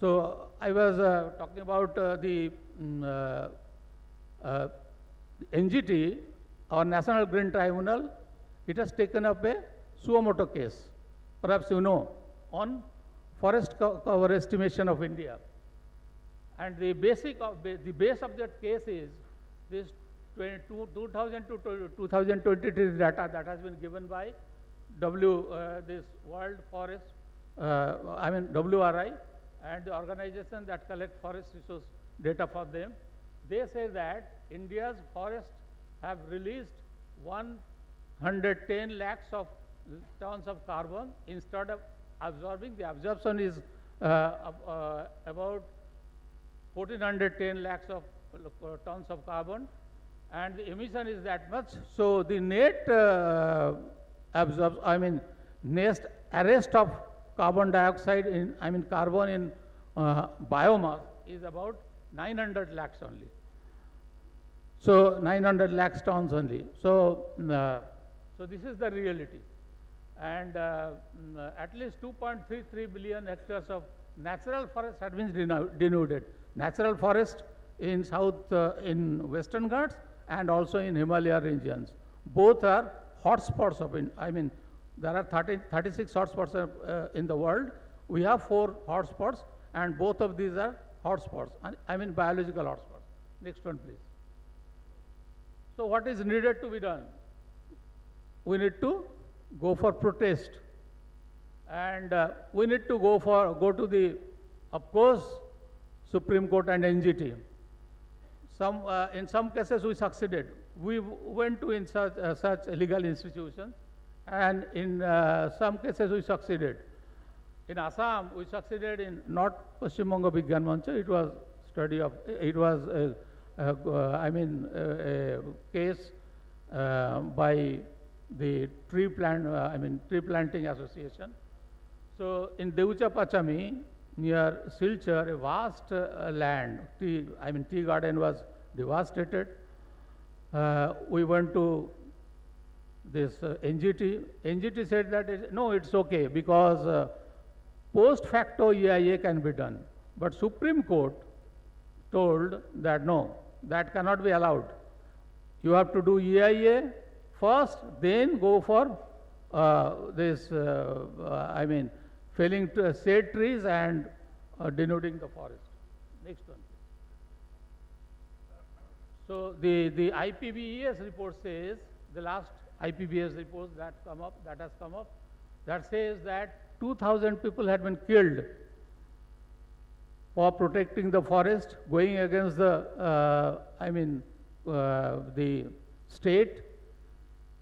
So I was talking about the NGT, our National Green Tribunal. It has taken up a suo motu case, perhaps you know, on forest cover estimation of India. And the base of that case is this 2000 to 2023 data that has been given by this World Forest, WRI, and the organization that collect forest resource data for them. They say that India's forests have released 110 lakhs of tons of carbon instead of absorbing. The absorption is about 1410 lakhs of tons of carbon, and the emission is that much. So the net net arrest of carbon dioxide carbon in biomass is about 900 lakhs only. So 900 lakhs tons only. So so this is the reality. And at least 2.33 billion hectares of natural forest have been denuded. Natural forest in in Western Ghats and also in Himalaya regions. Both are hotspots of, there are 36 hotspots in the world. We have 4 hotspots, and both of these are hotspots, biological hotspots. Next one, please. So what is needed to be done? We need to go for protest, and we need to go to the, of course, Supreme Court and NGT. In some cases we succeeded. We went to such legal institutions, and in some cases we succeeded. In Assam, we succeeded in not Paschim Banga Vigyan Mancha. It was a case by the tree planting association. So in Devucha Pachami, near Silchar, a vast land, tea garden was devastated. We went to this NGT. NGT said that no, it's okay because post facto EIA can be done. But Supreme Court told that no, that cannot be allowed. You have to do EIA first, then go for felling shade trees and denuding the forest. Next one. So the IPBES report says, the last IPBES report that has come up, that says that 2,000 people had been killed for protecting the forest, going against the state.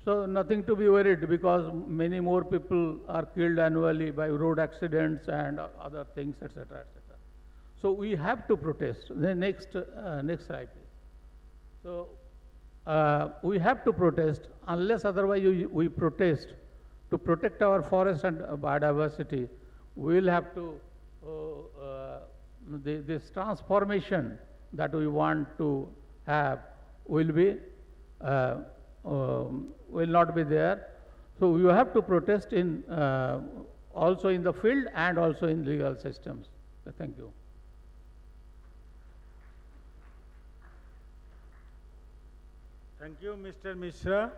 So nothing to be worried, because many more people are killed annually by road accidents and other things, etc., etc. So we have to protest. The next slide, please. So we have to protest. Unless otherwise we protest to protect our forest and biodiversity, we will have to this transformation that we want to have will not be there. So you have to protest in, also in the field and also in legal systems. Thank you.
Thank you, Mr. Mishra,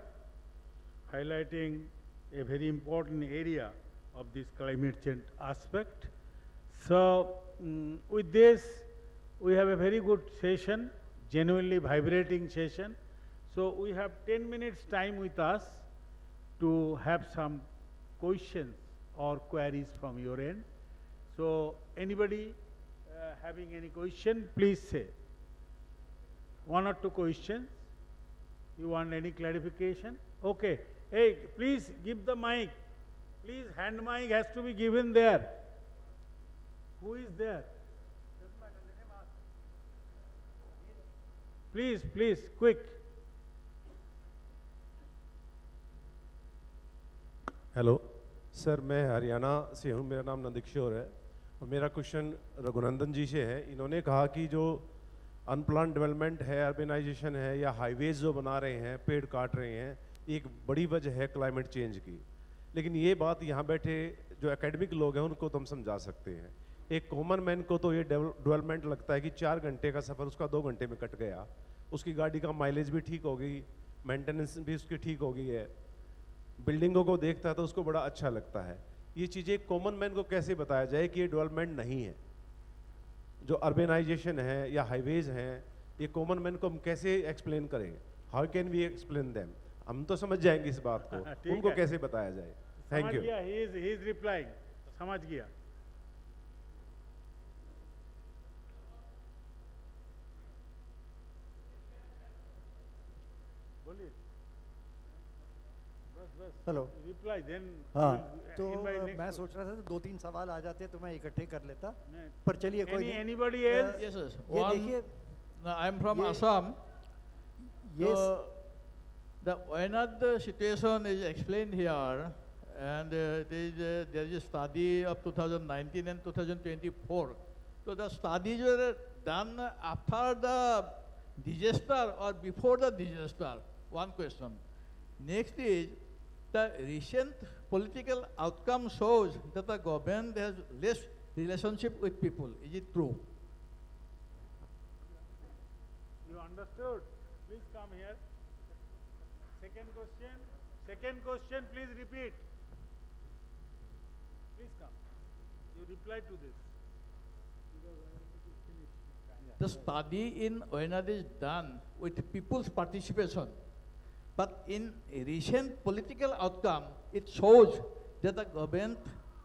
highlighting a very important area of this climate change aspect. So, with this, we have a very good session, genuinely vibrating session. So, we have 10 minutes time with us to have some questions or queries from your end. So, anybody having any question, please say. One or two questions. You want any clarification? Okay. Hey, please give the mic. Please, hand mic has to be given there. Who is there? Please, please, quick.
Hello sir, मैं हरियाणा से हूँ, मेरा नाम नंदकिशोर है और मेरा question Raghunandan जी से है। इन्होंने कहा कि जो अनप्लान डेवलपमेंट है, अर्बनाइजेशन है या हाईवेज जो बना रहे हैं, पेड़ काट रहे हैं, एक बड़ी वजह है क्लाइमेट चेंज की। लेकिन ये बात यहाँ बैठे जो एकेडमिक लोग हैं उनको तो हम समझा सकते हैं। एक कॉमन मैन को तो ये डेवलपमेंट लगता है कि 4 घंटे का सफ़र उसका 2 घंटे में कट गया, उसकी गाड़ी का माइलेज भी ठीक हो गई, मेंटेनेंस भी उसकी ठीक हो गई है, बिल्डिंगों को देखता है तो उसको बड़ा अच्छा लगता है। ये चीज़ें कॉमन मैन को कैसे बताया जाए कि ये डेवलपमेंट नहीं है? जो अर्बनाइजेशन है या हाईवेज हैं, ये कॉमन मैन को हम कैसे एक्सप्लेन करें? How can we explain them? हम तो समझ जाएंगे इस बात को, उनको कैसे बताया जाए? Thank you.
He is replying. समझ गया। बोलिए। बस
हेलो।
Reply then.
हाँ, तो मैं सोच रहा था 2-3 सवाल आ जाते तो मैं इकट्ठे कर लेता, पर चलिए कोई नहीं।
Anybody else?
Yes, yes.
ये
One,
देखिए,
I am from
ये-
Assam.
Yes.
So, the Wayanad situation is explained here, and there is a study of 2019 and 2024. So the studies were done after the disaster or before the disaster. One question. Next is, the recent political outcome shows that the government has less relationship with people. Is it true?
You understood? Please come here. Second question. Second question, please repeat. Please come. You reply to this. Because I want to finish.
The study in Wayanad is done with people's participation. But in a recent political outcome, it shows that the government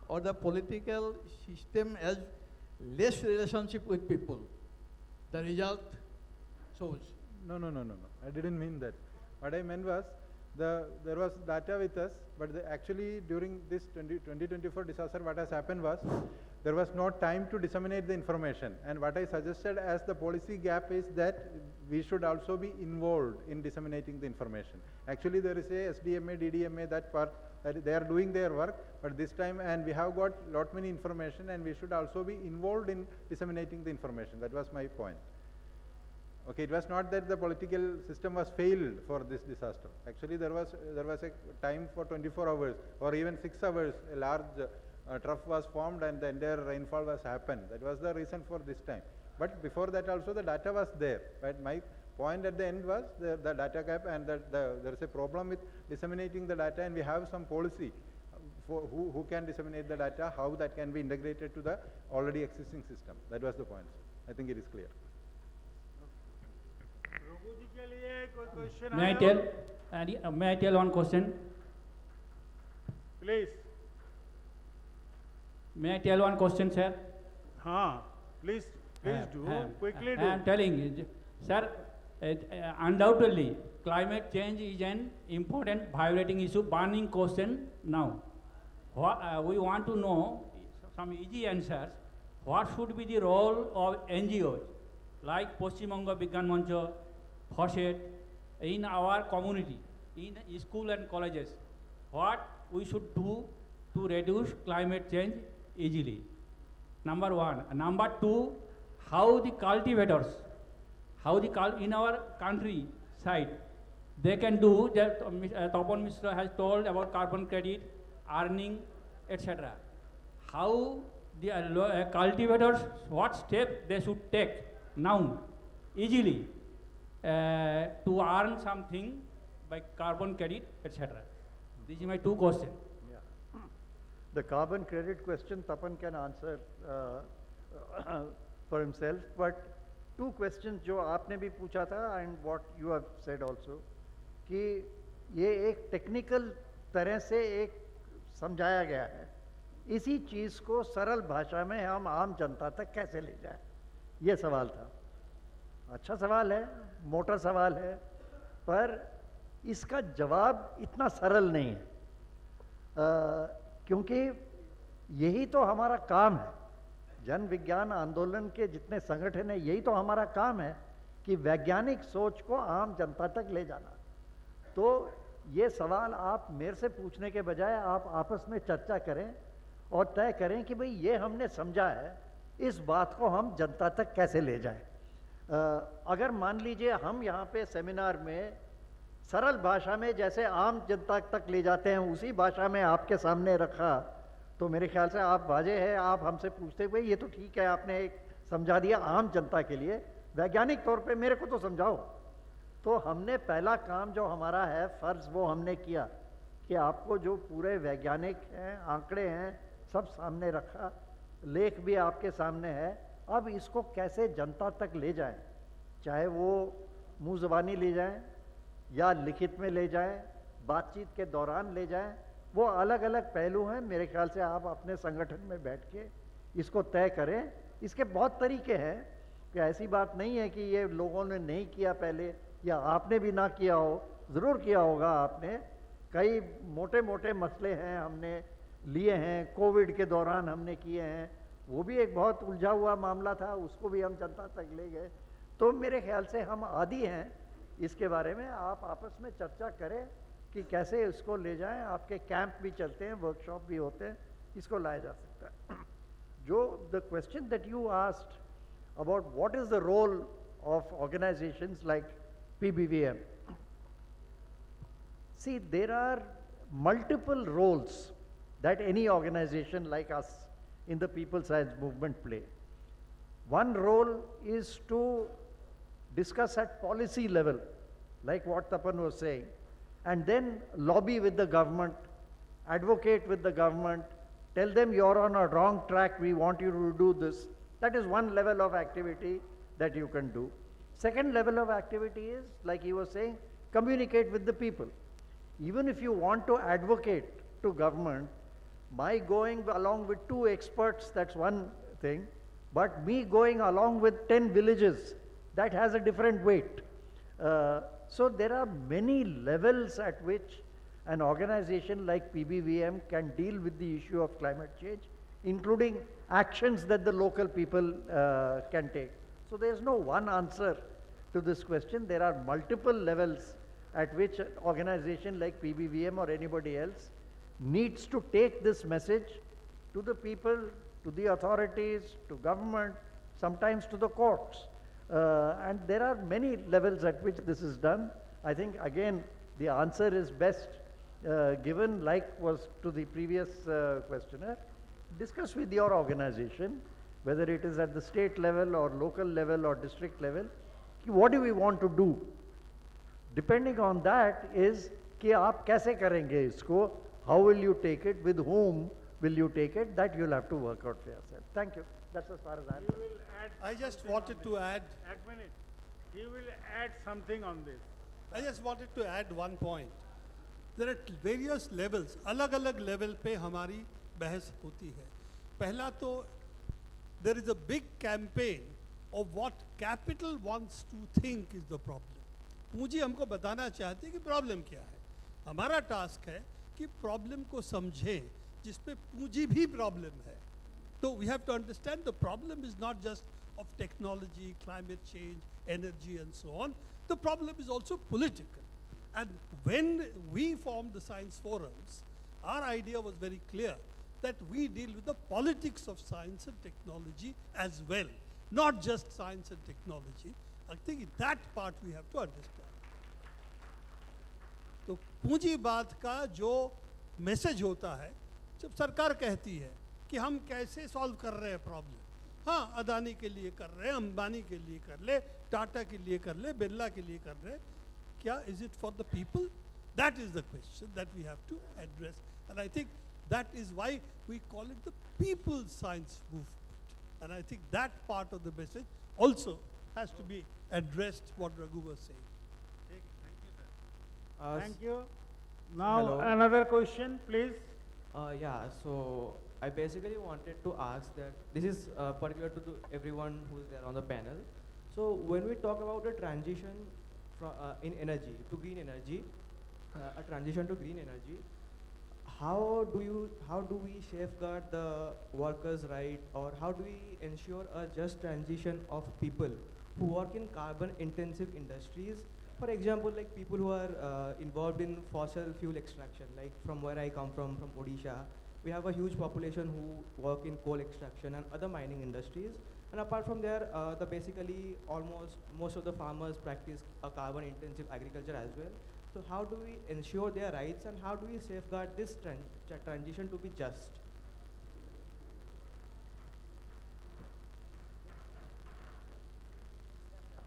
or the political system has less relationship with people. The result shows.
No. I didn't mean that. What I meant was, there was data with us, but actually during this 2024 disaster, what has happened was, there was no time to disseminate the information. And what I suggested as the policy gap is that we should also be involved in disseminating the information. Actually, there is a SDMA, DDMA, that part, that they are doing their work, but this time, and we have got lot many information, and we should also be involved in disseminating the information. That was my point. Okay, it was not that the political system was failed for this disaster. Actually, there was a time for 24 hours or even 6 hours, a large trough was formed and the entire rainfall was happened. That was the reason for this time. But before that also the data was there. But my point at the end was the data gap, and that there is a problem with disseminating the data, and we have some policy for who can disseminate the data, how that can be integrated to the already existing system. That was the point. I think it is clear.
Raghu जी के लिए कोई question
May I
आया
tell?
हो?
May I tell one question?
Please.
May I tell one question, sir?
हाँ, please do, quickly do.
I am telling you, sir, undoubtedly, climate change is an important vibrating issue, burning question now. We want to know some easy answers. What should be the role of NGOs like Paschim Banga Vigyan Mancha, FOSET in our community, in school and colleges? What we should do to reduce climate change easily? Number one. Number two, how the cultivators, in our country side, they can do that. Tapan Mishra has told about carbon credit, earning, etc. How the cultivators, what step they should take now, easily, to earn something by carbon credit, etc. These are my two questions.
Yeah. The carbon credit question, Tapan can answer for himself, but two questions जो आपने भी पूछा था and what you have said also, कि ये एक technical तरह से एक समझाया गया है, इसी चीज़ को सरल भाषा में हम आम जनता तक कैसे ले जाएं, ये सवाल था. अच्छा सवाल है, मोटा सवाल है, पर इसका जवाब इतना सरल नहीं है, क्योंकि यही तो हमारा काम है. जन विज्ञान आंदोलन के जितने संगठन हैं, यही तो हमारा काम है कि वैज्ञानिक सोच को आम जनता तक ले जाना. तो ये सवाल आप मेरे से पूछने के बजाय आप आपस में चर्चा करें और तय करें कि भाई ये हमने समझा है, इस बात को हम जनता तक कैसे ले जाएं. अगर मान लीजिए हम यहाँ पे सेमिनार में सरल भाषा में जैसे आम जनता तक ले जाते हैं, उसी भाषा में आपके सामने रखा, तो मेरे ख्याल से आप वाजे है, आप हमसे पूछते हुए ये तो ठीक है, आपने एक समझा दिया आम जनता के लिए, वैज्ञानिक तौर पे मेरे को तो समझाओ. तो हमने पहला काम जो हमारा है फ़र्ज़, वो हमने किया कि आपको जो पूरे वैज्ञानिक हैं, आंकड़े हैं, सब सामने रखा, लेख भी आपके सामने है. अब इसको कैसे जनता तक ले जाएं, चाहे वो मुँह ज़बानी ले जाएं या लिखित में ले जाएं, बातचीत के दौरान ले जाएं, वो अलग अलग पहलू हैं. मेरे ख्याल से आप अपने संगठन में बैठ के इसको तय करें. इसके बहुत तरीके हैं, कि ऐसी बात नहीं है कि ये लोगों ने नहीं किया पहले या आपने भी ना किया हो, ज़रूर किया होगा आपने. कई मोटे मोटे मसले हैं हमने लिए हैं, कोविड के दौरान हमने किए हैं, वो भी एक बहुत उलझा हुआ मामला था, उसको भी हम जनता तक ले गए. तो मेरे ख्याल से हम आदी हैं इसके बारे में. आप आपस में चर्चा करें कि कैसे इसको ले जाएं. आपके कैंप भी चलते हैं, वर्कशॉप भी होते हैं, इसको लाया जा सकता है. जो the question that you asked about what is the role of organisations like PBVM. See, there are multiple roles that any organization like us in the people science movement play. One role is to discuss at policy level, like what Tapan was saying, and then lobby with the government, advocate with the government, tell them you're on a wrong track, we want you to do this. That is one level of activity that you can do. Second level of activity is, like he was saying, communicate with the people. Even if you want to advocate to government, my going along with 2 experts, that's one thing, but me going along with 10 villages, that has a different weight. So there are many levels at which an organization like PBVM can deal with the issue of climate change, including actions that the local people can take. So there's no one answer to this question. There are multiple levels at which an organization like PBVM or anybody else needs to take this message to the people, to the authorities, to government, sometimes to the courts. And there are many levels at which this is done. I think, again, the answer is best given, like was to the previous questioner. Discuss with your organization, whether it is at the state level or local level or district level, what do we want to do? Depending on that is कि आप कैसे करेंगे इसको, how will you take it, with whom will you take it, that you'll have to work out for yourself. Thank you. That's as far as I'm concerned.
I just wanted to add,
He will add something on this.
I just wanted to add one point. There are various levels, अलग-अलग level पे हमारी बहस होती है. पहला तो there is a big campaign of what capital wants to think is the problem. पूंजी हमको बताना चाहती है कि प्रॉब्लम क्या है. हमारा टास्क है कि प्रॉब्लम को समझें जिसपे पूंजी भी प्रॉब्लम है. So we have to understand the problem is not just of technology, climate change, energy and so on. The problem is also political. And when we formed the science forums, our idea was very clear that we deal with the politics of science and technology as well, not just science and technology. I think that part we have to understand. तो पूंजीवाद का जो message होता है, जब सरकार कहती है कि हम कैसे सॉल्व कर रहे हैं प्रॉब्लम, हाँ अदानी के लिए कर रहे हैं, अंबानी के लिए कर ले, टाटा के लिए कर ले, बिरला के लिए कर रहे हैं, क्या is it for the people? That is the question that we have to address, and I think that is why we call it the people's science movement, and I think that part of the message also has to be addressed, what Raghu was saying.
Thank you. Now
Hello.
another question, please.
Yeah, so I basically wanted to ask that this is particular to everyone who is there on the panel. So when we talk about a transition from in energy to green energy, a transition to green energy, how do we safeguard the workers' right, or how do we ensure a just transition of people who work in carbon intensive industries? For example, like people who are involved in fossil fuel extraction, like from where I come from Odisha, we have a huge population who work in coal extraction and other mining industries. And apart from there, basically almost most of the farmers practice a carbon intensive agriculture as well. So how do we ensure their rights, and how do we safeguard this transition to be just?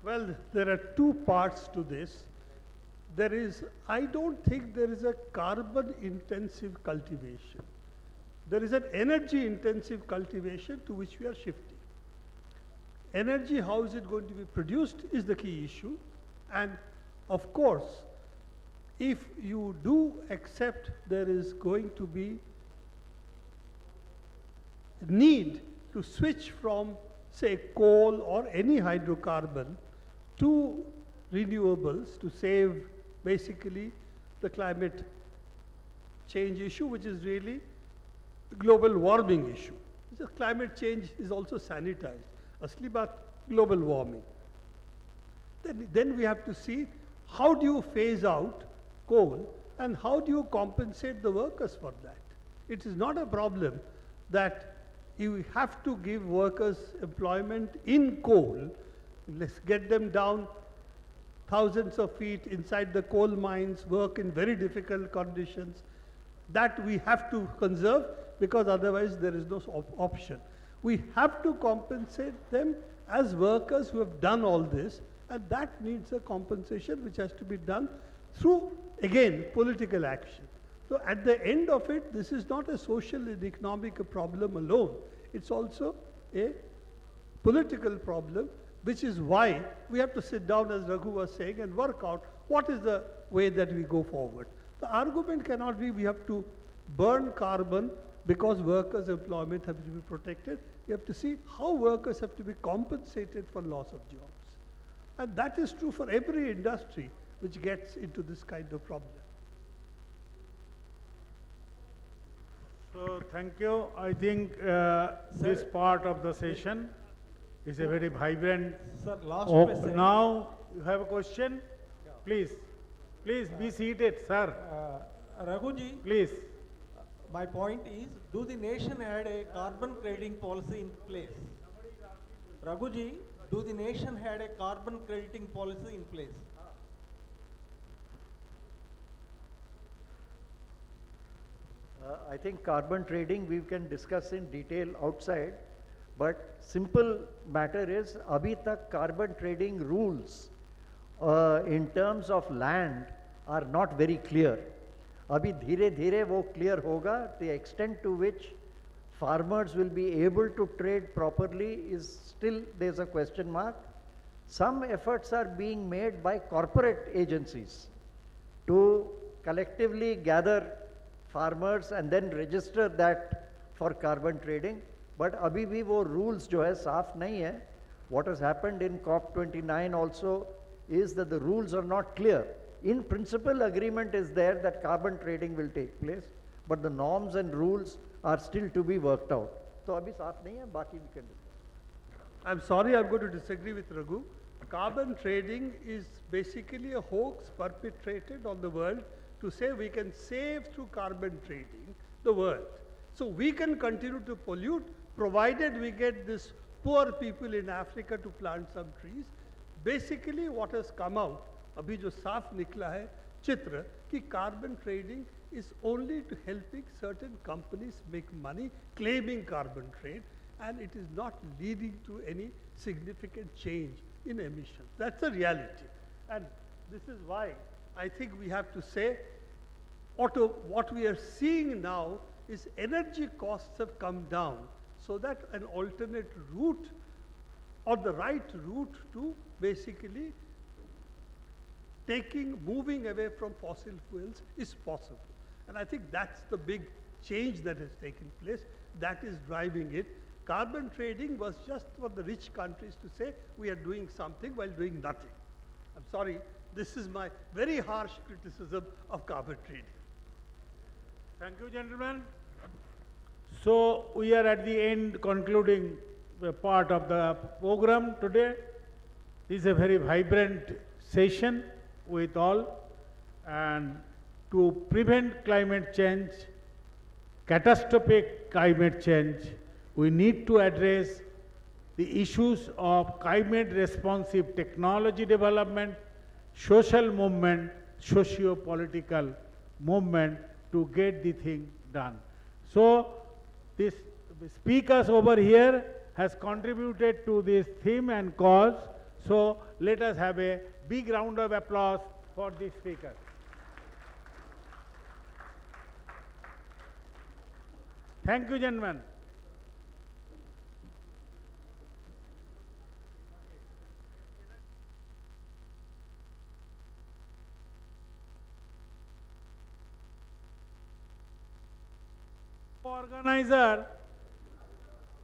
Well, there are two parts to this. There is, I don't think there is a carbon intensive cultivation. There is an energy intensive cultivation to which we are shifting. Energy, how is it going to be produced, is the key issue. And of course, if you do accept there is going to be need to switch from, say, coal or any hydrocarbon to renewables to save basically the climate change issue, which is really global warming issue. So climate change is also sanitized. Asli baat global warming. Then we have to see how do you phase out coal and how do you compensate the workers for that. It is not a problem that you have to give workers employment in coal. Let's get them down thousands of feet inside the coal mines, work in very difficult conditions. That we have to conserve, because otherwise there is no option. We have to compensate them as workers who have done all this, and that needs a compensation which has to be done through, again, political action. So at the end of it, this is not a social and economic problem alone. It's also a political problem, which is why we have to sit down, as Raghu was saying, and work out what is the way that we go forward. The argument cannot be we have to burn carbon because workers' employment has to be protected. You have to see how workers have to be compensated for loss of jobs. And that is true for every industry which gets into this kind of problem.
So thank you. I think this part of the session is a very vibrant.
Sir, last
Oh,
question.
now you have a question? Please. Please be seated, sir.
Raghuji,
Please.
my point is, do the nation had a carbon crediting policy in place? Raghuji, do the nation had a carbon crediting policy in place?
I think carbon trading we can discuss in detail outside, but simple matter is, abhi tak carbon trading rules in terms of land are not very clear. Abhi धीरे धीरे वो clear होगा. The extent to which farmers will be able to trade properly is still, there's a question mark. Some efforts are being made by corporate agencies to collectively gather farmers and then register that for carbon trading. But abhi bhi wo rules jo hai saaf nahi hai. What has happened in COP29 also is that the rules are not clear. In principle, agreement is there that carbon trading will take place, but the norms and rules are still to be worked out. So abhi saaf nahi hai, baki we can discuss.
I'm sorry, I'm going to disagree with Raghu. Carbon trading is basically a hoax perpetrated on the world to say we can save through carbon trading the world. So we can continue to pollute provided we get this poor people in Africa to plant some trees. Basically what has come out, abhi jo saaf nikla hai, चित्र कि carbon trading is only to helping certain companies make money claiming carbon trade, and it is not leading to any significant change in emissions. That's the reality. And this is why I think we have to say what we are seeing now is energy costs have come down, so that an alternate route or the right route to basically moving away from fossil fuels is possible. And I think that's the big change that has taken place. That is driving it. Carbon trading was just for the rich countries to say we are doing something while doing nothing. I'm sorry, this is my very harsh criticism of carbon trading.
Thank you, gentlemen. So we are at the end, concluding the part of the program today. This is a very vibrant session with all, and to prevent climate change, catastrophic climate change, we need to address the issues of climate responsive technology development, social movement, socio-political movement to get the thing done. So this speakers over here has contributed to this theme and cause. So let us have a big round of applause for these speakers. Thank you, gentlemen. Organizer